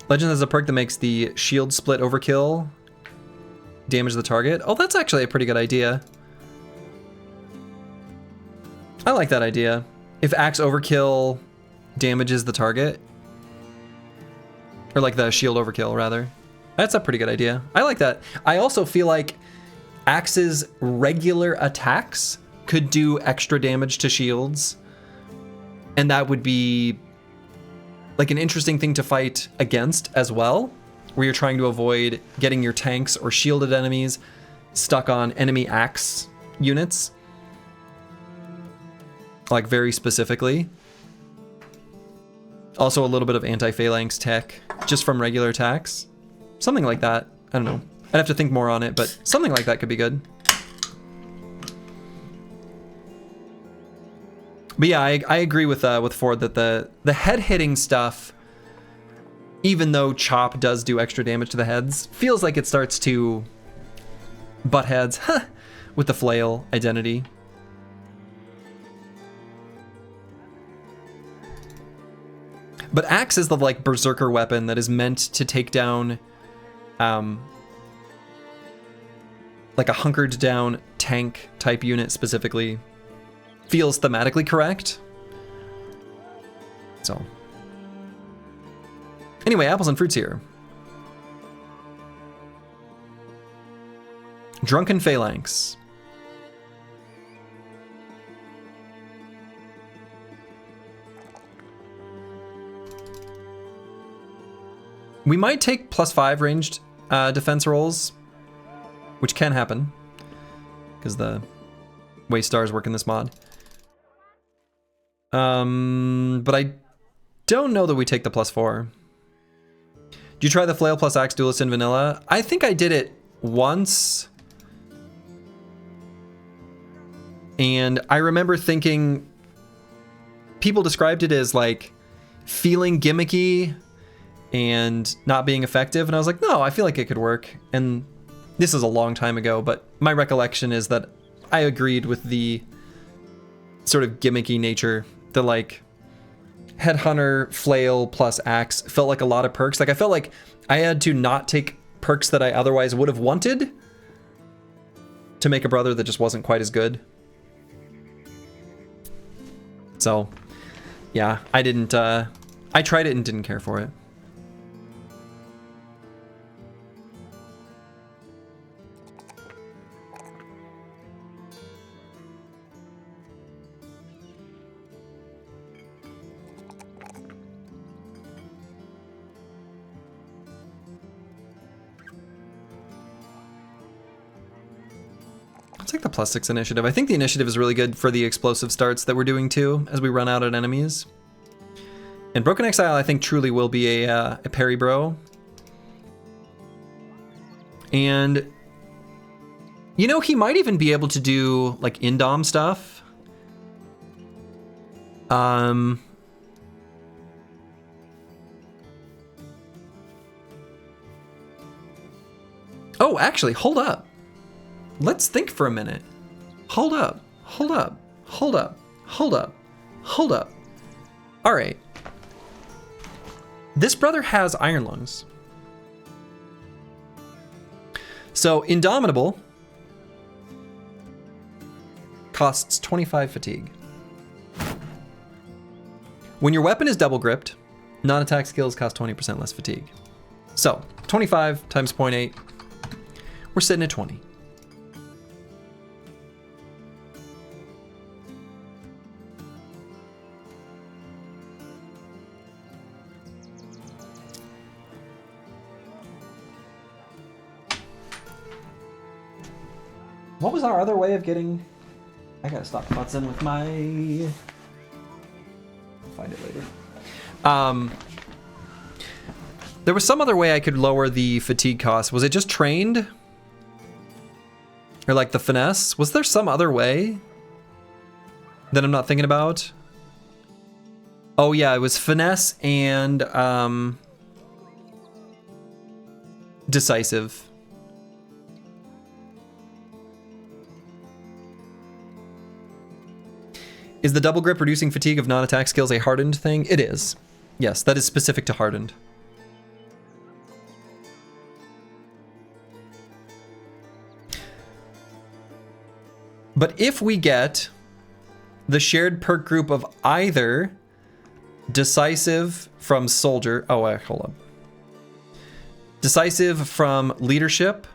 Speaker 1: Legend has a perk that makes the shield split overkill damage the target. Oh, that's actually a pretty good idea. I like that idea. If Axe overkill damages the target, or like the shield overkill rather, that's a pretty good idea. I like that. I also feel like Axe's regular attacks could do extra damage to shields, and that would be like an interesting thing to fight against as well, where you're trying to avoid getting your tanks or shielded enemies stuck on enemy axe units, like very specifically. Also a little bit of anti-phalanx tech just from regular attacks. Something like that. I don't know. I'd have to think more on it, but something like that could be good. But yeah, I agree with Ford that the head hitting stuff, even though chop does do extra damage to the heads, feels like it starts to butt heads with the flail identity. But Axe is the like berserker weapon that is meant to take down like a hunkered down tank type unit specifically. Feels thematically correct. So anyway, apples and fruits here. Drunken Phalanx. We might take +5 ranged defense rolls, which can happen because the way stars work in this mod. But I don't know that we take the +4. Do you try the flail plus axe duelist in vanilla? I think I did it once. And I remember thinking, people described it as like feeling gimmicky and not being effective. And I was like, no, I feel like it could work. And this is a long time ago, but my recollection is that I agreed with the sort of gimmicky nature. The like headhunter, flail plus axe felt like a lot of perks. Like I felt like I had to not take perks that I otherwise would have wanted to make a brother that just wasn't quite as good. So yeah, I didn't, I tried it and didn't care for it. I'll take the +6 initiative. I think the initiative is really good for the explosive starts that we're doing too, as we run out at enemies. And Broken Exile, I think, truly will be a parry bro. And, you know, he might even be able to do, like, indom stuff. Oh, actually, hold up. Let's think for a minute. Hold up, hold up, hold up, hold up, hold up. All right. This brother has Iron Lungs. So Indomitable costs 25 fatigue. When your weapon is double gripped, non-attack skills cost 20% less fatigue. So 25 times 0.8, we're sitting at 20. What was our other way of getting... I gotta stop futzing with my... I'll find it later. There was some other way I could lower the fatigue cost. Was it just trained? Or like the finesse? Was there some other way that I'm not thinking about? Oh yeah, it was finesse and decisive. Is the double grip reducing fatigue of non-attack skills a hardened thing? It is. Yes, that is specific to hardened. But if we get the shared perk group of either decisive from soldier, oh wait, hold up. Decisive from leadership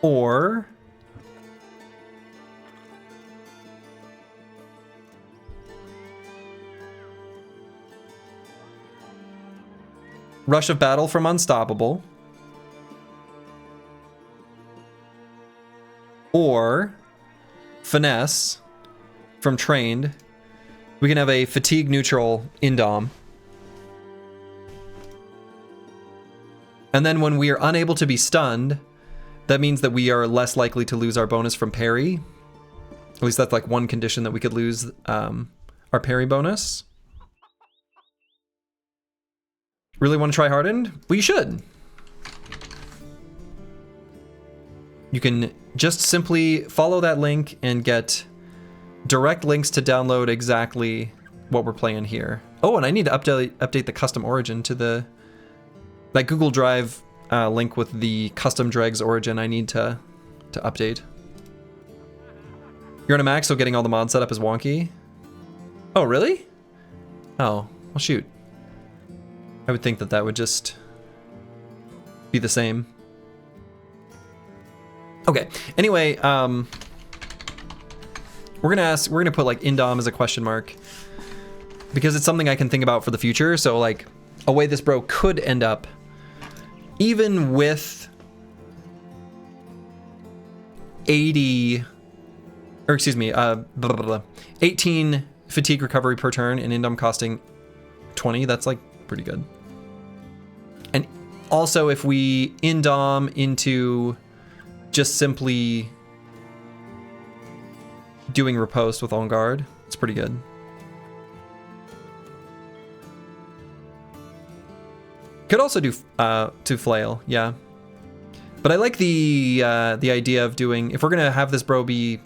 Speaker 1: or rush of battle from unstoppable, or finesse from trained, we can have a fatigue neutral indom. And then when we are unable to be stunned, that means that we are less likely to lose our bonus from parry. At least that's like one condition that we could lose our parry bonus. Really want to try hardened? Well, you should. You can just simply follow that link and get direct links to download exactly what we're playing here. Oh, and I need to update the custom origin to the that Google Drive link with the custom Dregs origin. I need to update. You're on a Mac, so getting all the mods set up is wonky. Oh, really? Oh, well, shoot. I would think that that would just be the same. Okay. Anyway, we're gonna put like indom as a question mark because it's something I can think about for the future. So like, a way this bro could end up, even with 80, or excuse me, 18 fatigue recovery per turn and Indom costing 20, that's like pretty good. And also if we Indom into just simply doing riposte with On Guard, it's pretty good. Could also do to flail, yeah. But I like the idea of doing, if we're gonna have this bro be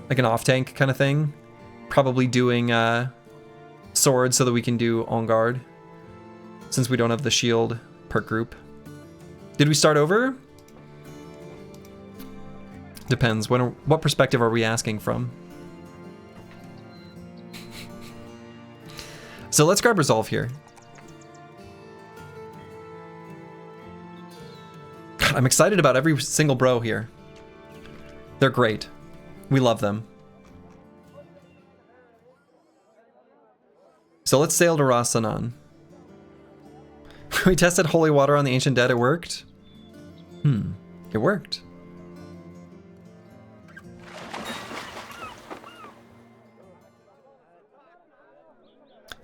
Speaker 1: like an off tank kind of thing, probably doing swords so that we can do On Guard, since we don't have the shield perk group. Did we start over? Depends. What perspective are we asking from? So let's grab Resolve here. God, I'm excited about every single bro here. They're great. We love them. So let's sail to Ras Sanan. We tested holy water on the ancient dead. It worked. It worked.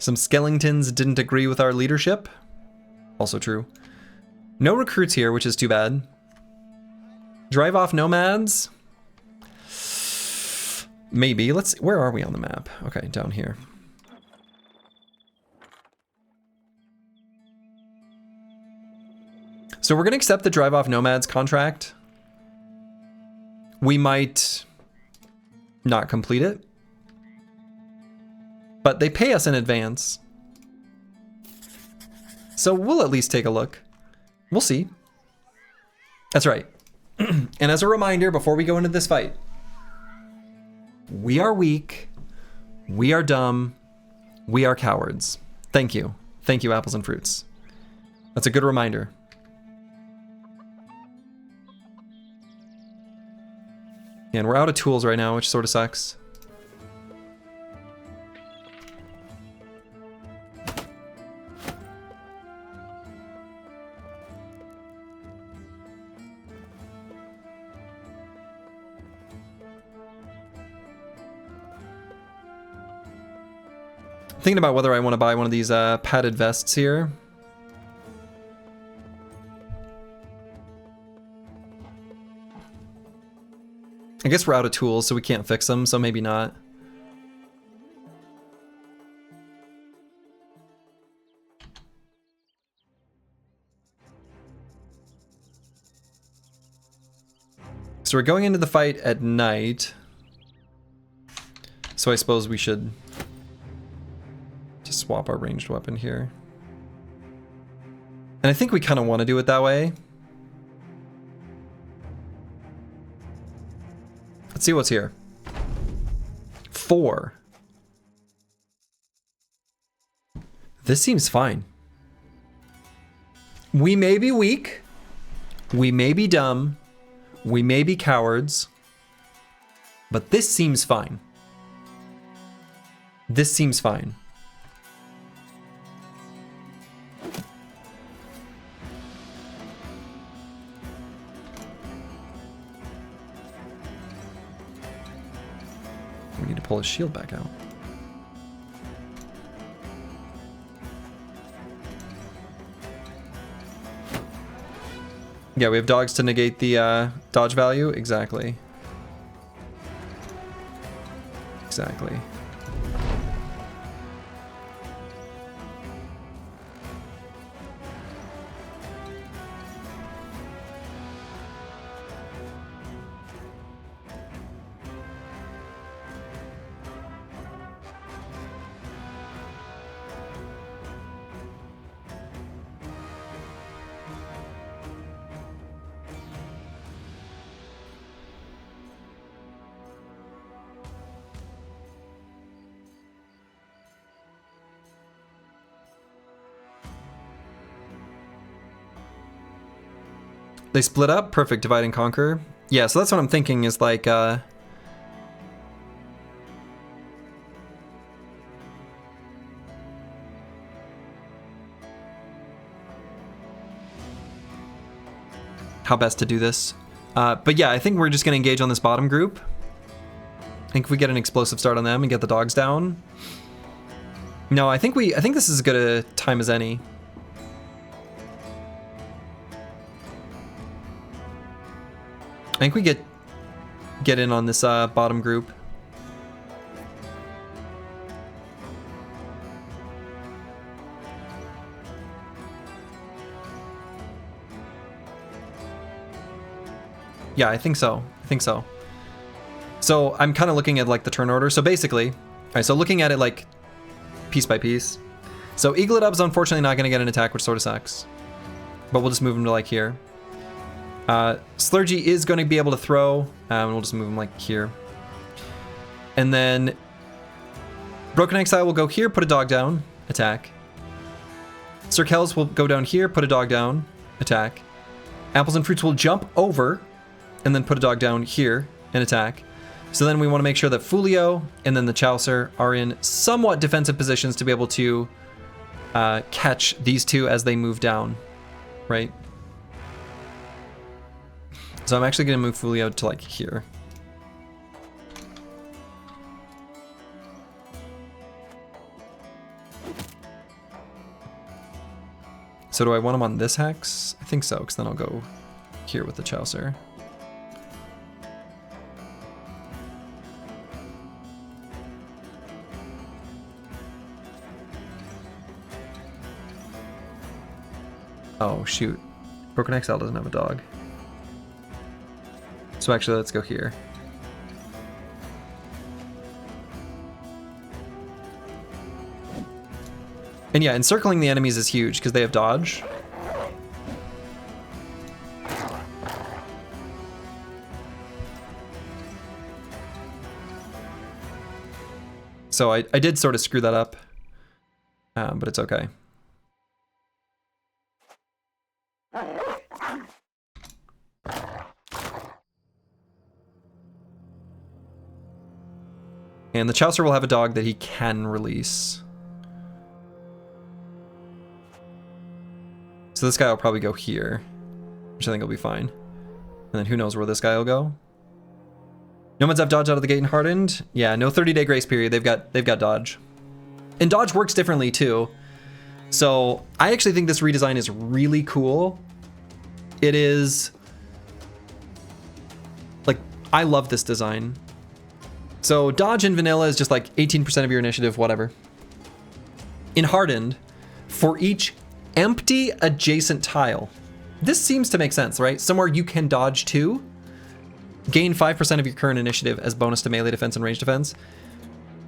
Speaker 1: Some skeletons didn't agree with our leadership. Also true. No recruits here, which is too bad. Drive off nomads? Maybe. Where are we on the map? Okay, down here. So we're gonna accept the drive off nomads contract. We might not complete it, but they pay us in advance. So we'll at least take a look. We'll see. That's right. And as a reminder, before we go into this fight, we are weak, we are dumb, we are cowards. Thank you. Thank you, apples and fruits. That's a good reminder. And we're out of tools right now, which sort of sucks. Thinking about whether I want to buy one of these padded vests here. I guess we're out of tools, so we can't fix them, so maybe not. So we're going into the fight at night. So I suppose we should just swap our ranged weapon here. And I think we kind of want to do it that way. Let's see what's here. 4. This seems fine. We may be weak. We may be dumb. We may be cowards. But this seems fine. This seems fine. We need to pull his shield back out. Yeah, we have dogs to negate the dodge value. Exactly. Exactly. They split up? Perfect, divide and conquer. Yeah, so that's what I'm thinking is like, how best to do this. But yeah, I think we're just going to engage on this bottom group. I think if we get an explosive start on them and get the dogs down. No, I think this is as good a time as any. I think we get in on this bottom group. Yeah, I think so. So I'm kind of looking at like the turn order. So basically, all right, so looking at it like piece by piece. So Eaglet Up's unfortunately not going to get an attack, which sort of sucks. But we'll just move him to like here. Slurgy is going to be able to throw, and we'll just move him like here. And then Broken Exile will go here, put a dog down, attack. Sir Kells will go down here, put a dog down, attack. Apples and Fruits will jump over and then put a dog down here and attack. So then we want to make sure that Fulio and then the Chaucer are in somewhat defensive positions to be able to catch these two as they move down, right? So I'm actually going to move Fulio to like here. So do I want him on this hex? I think so, because then I'll go here with the Chaucer. Oh, shoot. Broken Exile doesn't have a dog. So actually, let's go here. And yeah, encircling the enemies is huge because they have dodge. So I did sort of screw that up, but it's okay. And the Chaucer will have a dog that he can release. So this guy will probably go here, which I think will be fine. And then who knows where this guy will go. Nomads have dodge out of the gate and Hardened. Yeah, no 30-day grace period. They've got dodge. And dodge works differently too. So I actually think this redesign is really cool. It is like, I love this design. So dodge in vanilla is just like 18% of your initiative, whatever. In Hardened, for each empty adjacent tile, this seems to make sense, right? Somewhere you can dodge to, gain 5% of your current initiative as bonus to melee defense and range defense.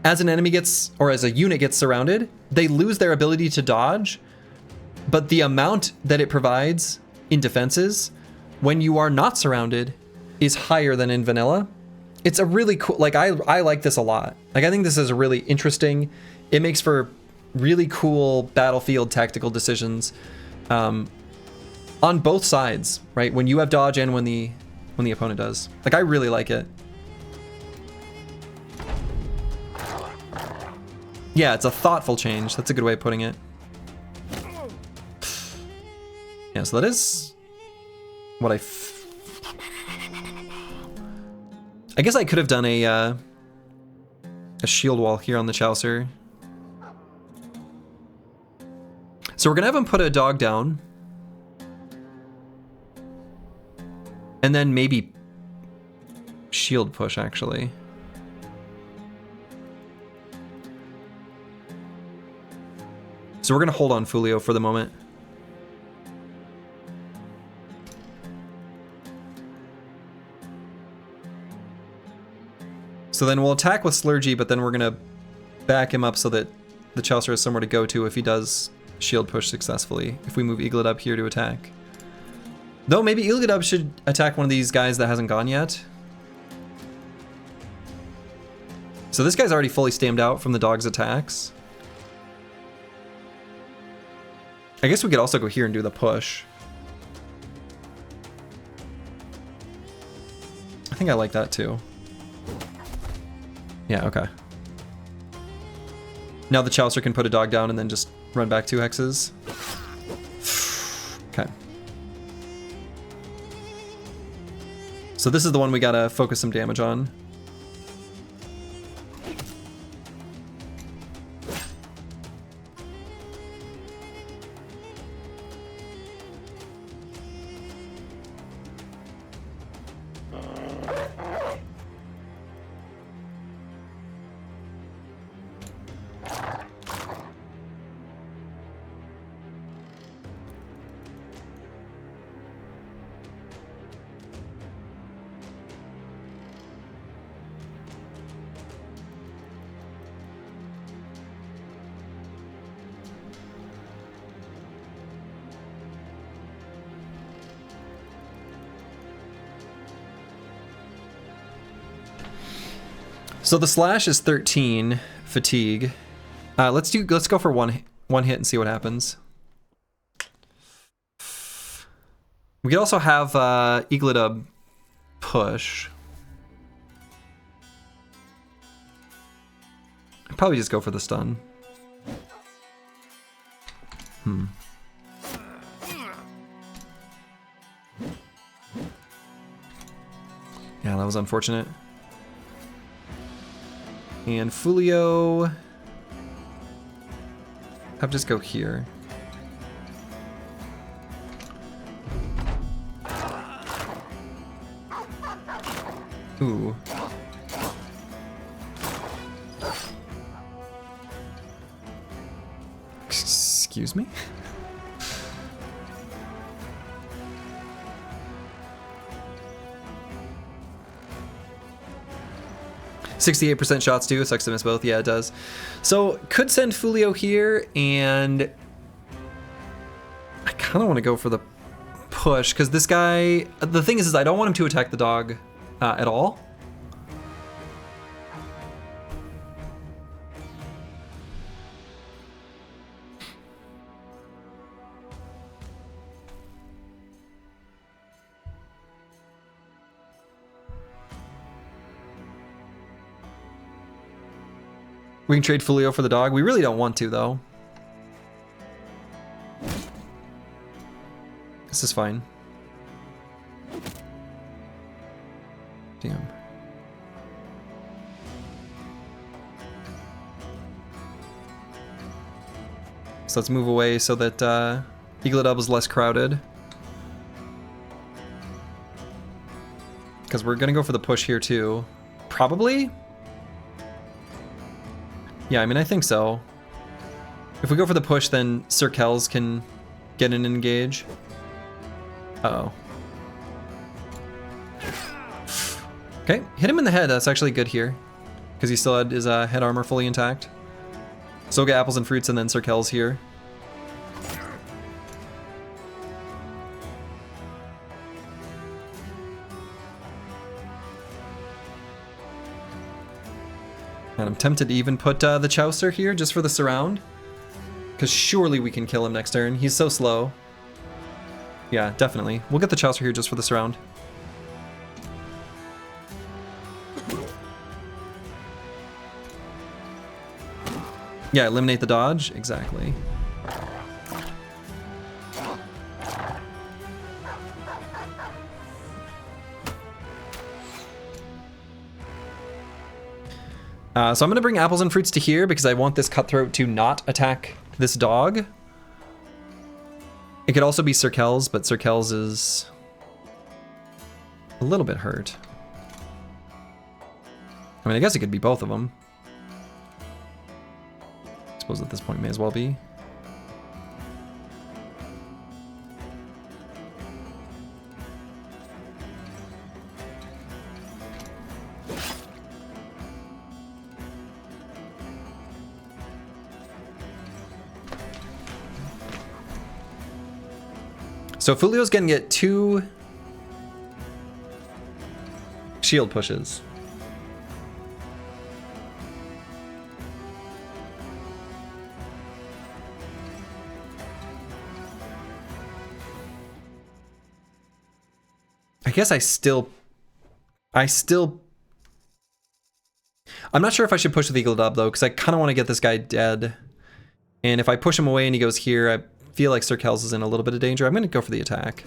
Speaker 1: As an enemy gets, or as a unit gets surrounded, they lose their ability to dodge, but the amount that it provides in defenses when you are not surrounded is higher than in vanilla. It's a really cool, like I like this a lot. Like I think this is a really interesting, it makes for really cool battlefield tactical decisions on both sides, right? When you have dodge and when the opponent does. Like I really like it. Yeah, it's a thoughtful change. That's a good way of putting it. Yeah, so that is what I guess I could have done a shield wall here on the Chaucer. So we're gonna have him put a dog down. And then maybe shield push, actually. So we're gonna hold on Fulio for the moment. So then we'll attack with Slurgy, but then we're gonna back him up so that the Chaucer has somewhere to go to if he does shield push successfully, if we move Eaglet Up here to attack. Though maybe Eaglet Up should attack one of these guys that hasn't gone yet. So this guy's already fully stammed out from the dog's attacks. I guess we could also go here and do the push. I think I like that too. Yeah, okay. Now the Chaucer can put a dog down and then just run back 2 hexes. Okay. So this is the one we gotta focus some damage on. So the slash is 13 fatigue. Let's go for one hit and see what happens. We could also have Eagledub push. I'd probably just go for the stun. Yeah, that was unfortunate. And Fulio, I'll just go here. Ooh. Excuse me? 68% shots too, sucks to miss both. Yeah, it does. So could send Fulio here, and I kind of want to go for the push because this guy. The thing is I don't want him to attack the dog at all. We can trade Fulio for the dog. We really don't want to, though. This is fine. Damn. So let's move away so that Eagledub is less crowded. Because we're going to go for the push here, too. Probably? Yeah, I mean, I think so. If we go for the push, then Sir Kells can get in and engage. Uh-oh. Okay, hit him in the head. That's actually good here. Because he still had his head armor fully intact. So we'll get apples and fruits and then Sir Kells here. And I'm tempted to even put the Chaucer here just for the surround. Because surely we can kill him next turn. He's so slow. Yeah, definitely. We'll get the Chaucer here just for the surround. Yeah, eliminate the dodge. Exactly. So I'm going to bring apples and fruits to here because I want this cutthroat to not attack this dog. It could also be Sir Kells, but Sir Kells is a little bit hurt. I mean, I guess it could be both of them. I suppose at this point may as well be. So Fulio's gonna get 2 shield pushes. I guess I'm not sure if I should push with Eagledub though, because I kind of want to get this guy dead. And if I push him away and he goes here, I feel like Sir Kells is in a little bit of danger. I'm going to go for the attack.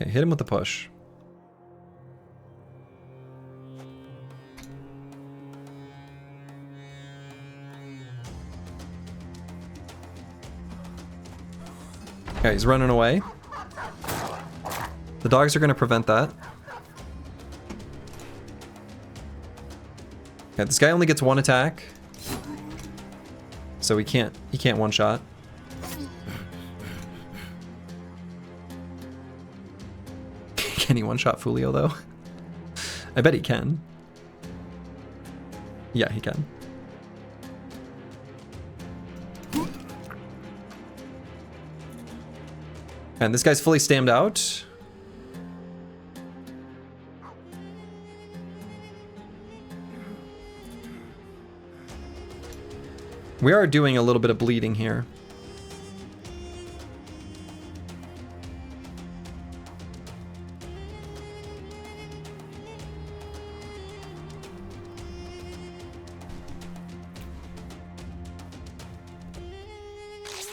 Speaker 1: Okay, hit him with the push. Okay, he's running away. The dogs are going to prevent that. Okay, this guy only gets one attack. So he can't one shot. Can he one shot Fulio though? I bet he can. Yeah, he can. And this guy's fully stammed out. We are doing a little bit of bleeding here.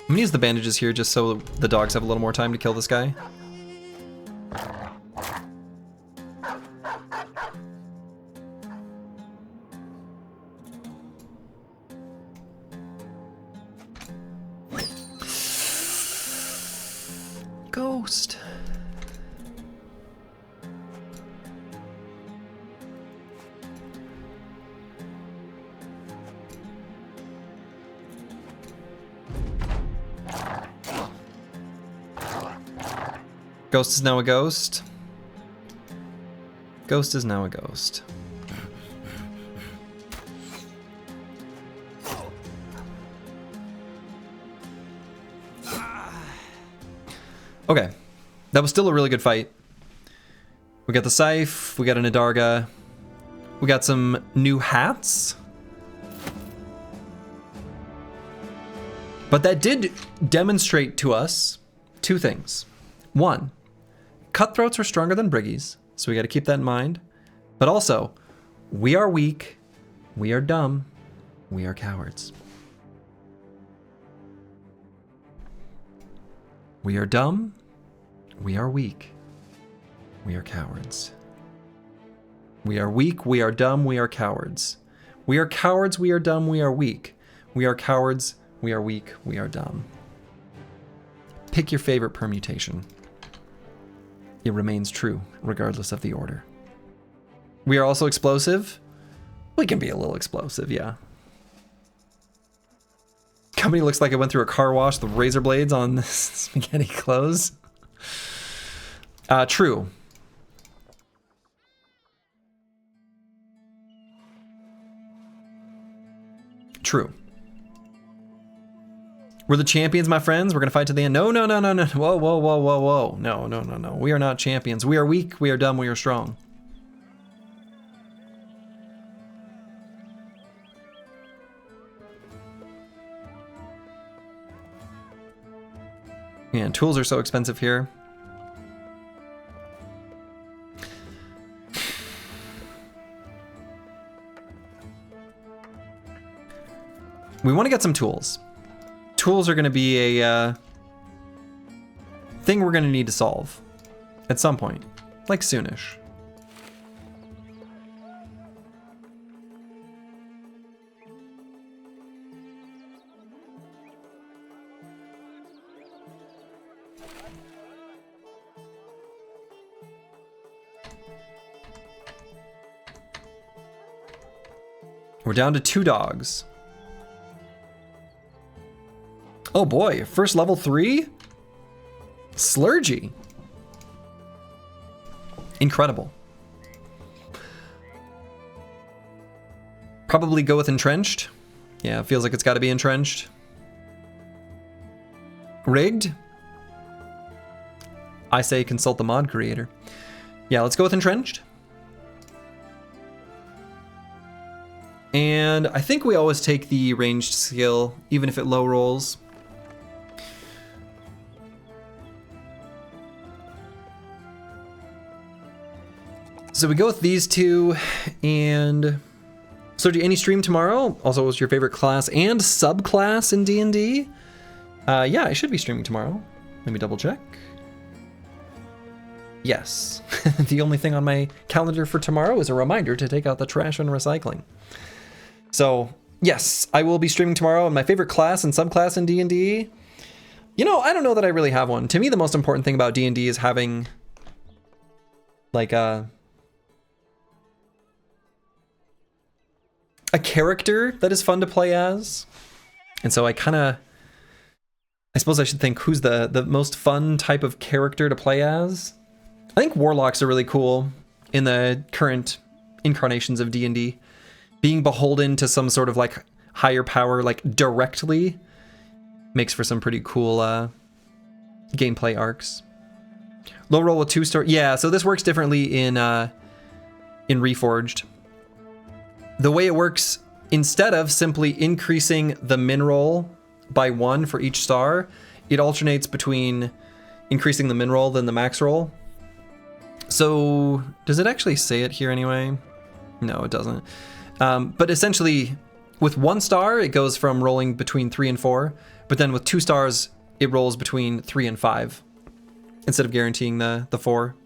Speaker 1: I'm gonna use the bandages here just so the dogs have a little more time to kill this guy. Ghost. Ghost is now a ghost. Ghost is now a ghost. Okay, that was still a really good fight. We got the Scythe, we got an Adarga, we got some new hats. But that did demonstrate to us two things. One, cutthroats are stronger than briggies, so we got to keep that in mind. But also, we are weak, we are dumb, we are cowards. We are dumb, we are weak, we are cowards. We are weak, we are dumb, we are cowards. We are cowards, we are dumb, we are weak. We are cowards, we are weak, we are dumb. Pick your favorite permutation. It remains true, regardless of the order. We are also explosive. We can be a little explosive, yeah. Company looks like it went through a car wash with razor blades on spaghetti clothes. True. True. We're the champions, my friends. We're gonna fight to the end. No, no, no, no, no. Whoa, whoa, whoa, whoa, whoa. No, no, no, no. We are not champions. We are weak. We are dumb. We are strong. Man, tools are so expensive here. We want to get some tools. Tools are going to be a thing we're going to need to solve at some point, like soonish. We're down to 2 dogs. Oh boy, first level 3? Slurgy. Incredible. Probably go with entrenched. Yeah, it feels like it's got to be entrenched. Rigged? I say consult the mod creator. Yeah, let's go with entrenched. And I think we always take the ranged skill, even if it low rolls. So we go with these 2, and so do any stream tomorrow? Also, what's your favorite class and subclass in D&D? Yeah, I should be streaming tomorrow. Let me double check. Yes. The only thing on my calendar for tomorrow is a reminder to take out the trash and recycling. So, yes, I will be streaming tomorrow, and my favorite class and subclass in D&D. You know, I don't know that I really have one. To me, the most important thing about D&D is having, like, a character that is fun to play as. And so I suppose I should think, who's the most fun type of character to play as? I think warlocks are really cool in the current incarnations of D&D. Being beholden to some sort of like higher power, like directly, makes for some pretty cool gameplay arcs. Low roll with 2-star. Yeah, so this works differently in Reforged. The way it works, instead of simply increasing the min roll by 1 for each star, it alternates between increasing the min roll than the max roll. So, does it actually say it here anyway? No, it doesn't. But essentially, with 1 star, it goes from rolling between 3 and 4, but then with 2 stars, it rolls between 3 and 5, instead of guaranteeing the 4.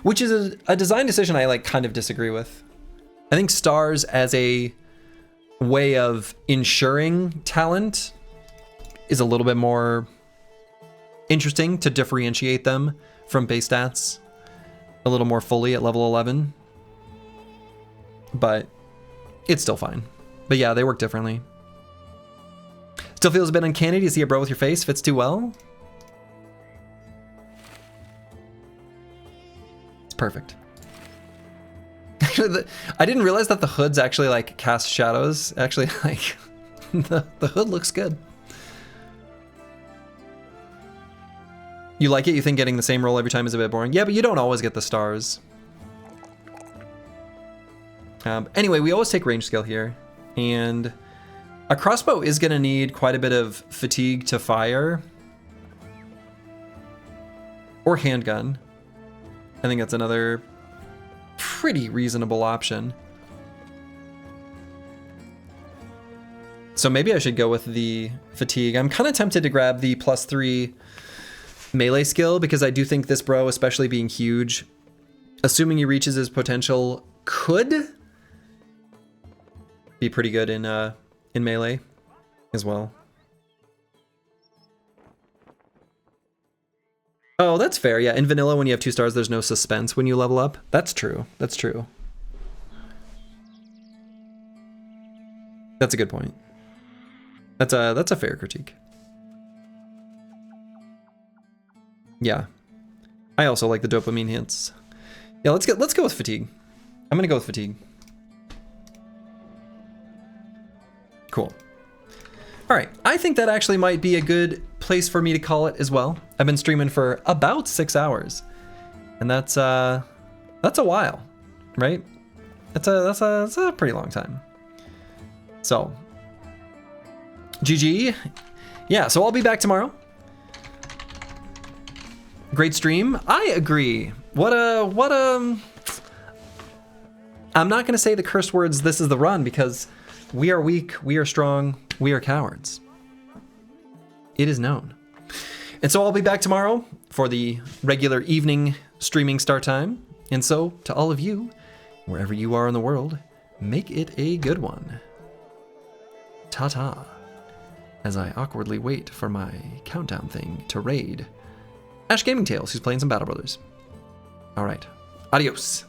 Speaker 1: Which is a design decision I like kind of disagree with. I think stars as a way of ensuring talent is a little bit more interesting to differentiate them from base stats a little more fully at level 11. But it's still fine. But yeah, they work differently. Still feels a bit uncanny to see a bro with your face. Fits too well. It's perfect. Actually, I didn't realize that the hoods actually like cast shadows. Actually, like the hood looks good. You like it? You think getting the same roll every time is a bit boring? Yeah, but you don't always get the stars. Anyway, we always take range skill here, and a crossbow is going to need quite a bit of fatigue to fire, or handgun. I think that's another pretty reasonable option. So maybe I should go with the fatigue. I'm kind of tempted to grab the +3 melee skill, because I do think this bro, especially being huge, assuming he reaches his potential, could be pretty good in melee as well. Oh, that's fair. Yeah, in vanilla, when you have 2 stars, there's no suspense when you level up. That's true. That's true. That's a good point. That's a fair critique. Yeah, I also like the dopamine hits. Yeah, let's go with fatigue. I'm gonna go with fatigue. Cool. All right, I think that actually might be a good place for me to call it as well. I've been streaming for about 6 hours, and that's a while, right? That's a pretty long time. So, GG. Yeah, so I'll be back tomorrow. Great stream. I agree. I'm not going to say the curse words, "this is the run," because we are weak, we are strong, we are cowards. It is known. And so I'll be back tomorrow for the regular evening streaming start time. And so, to all of you, wherever you are in the world, make it a good one. Ta-ta. As I awkwardly wait for my countdown thing to raid Ash Gaming Tales, who's playing some Battle Brothers. All right. Adios.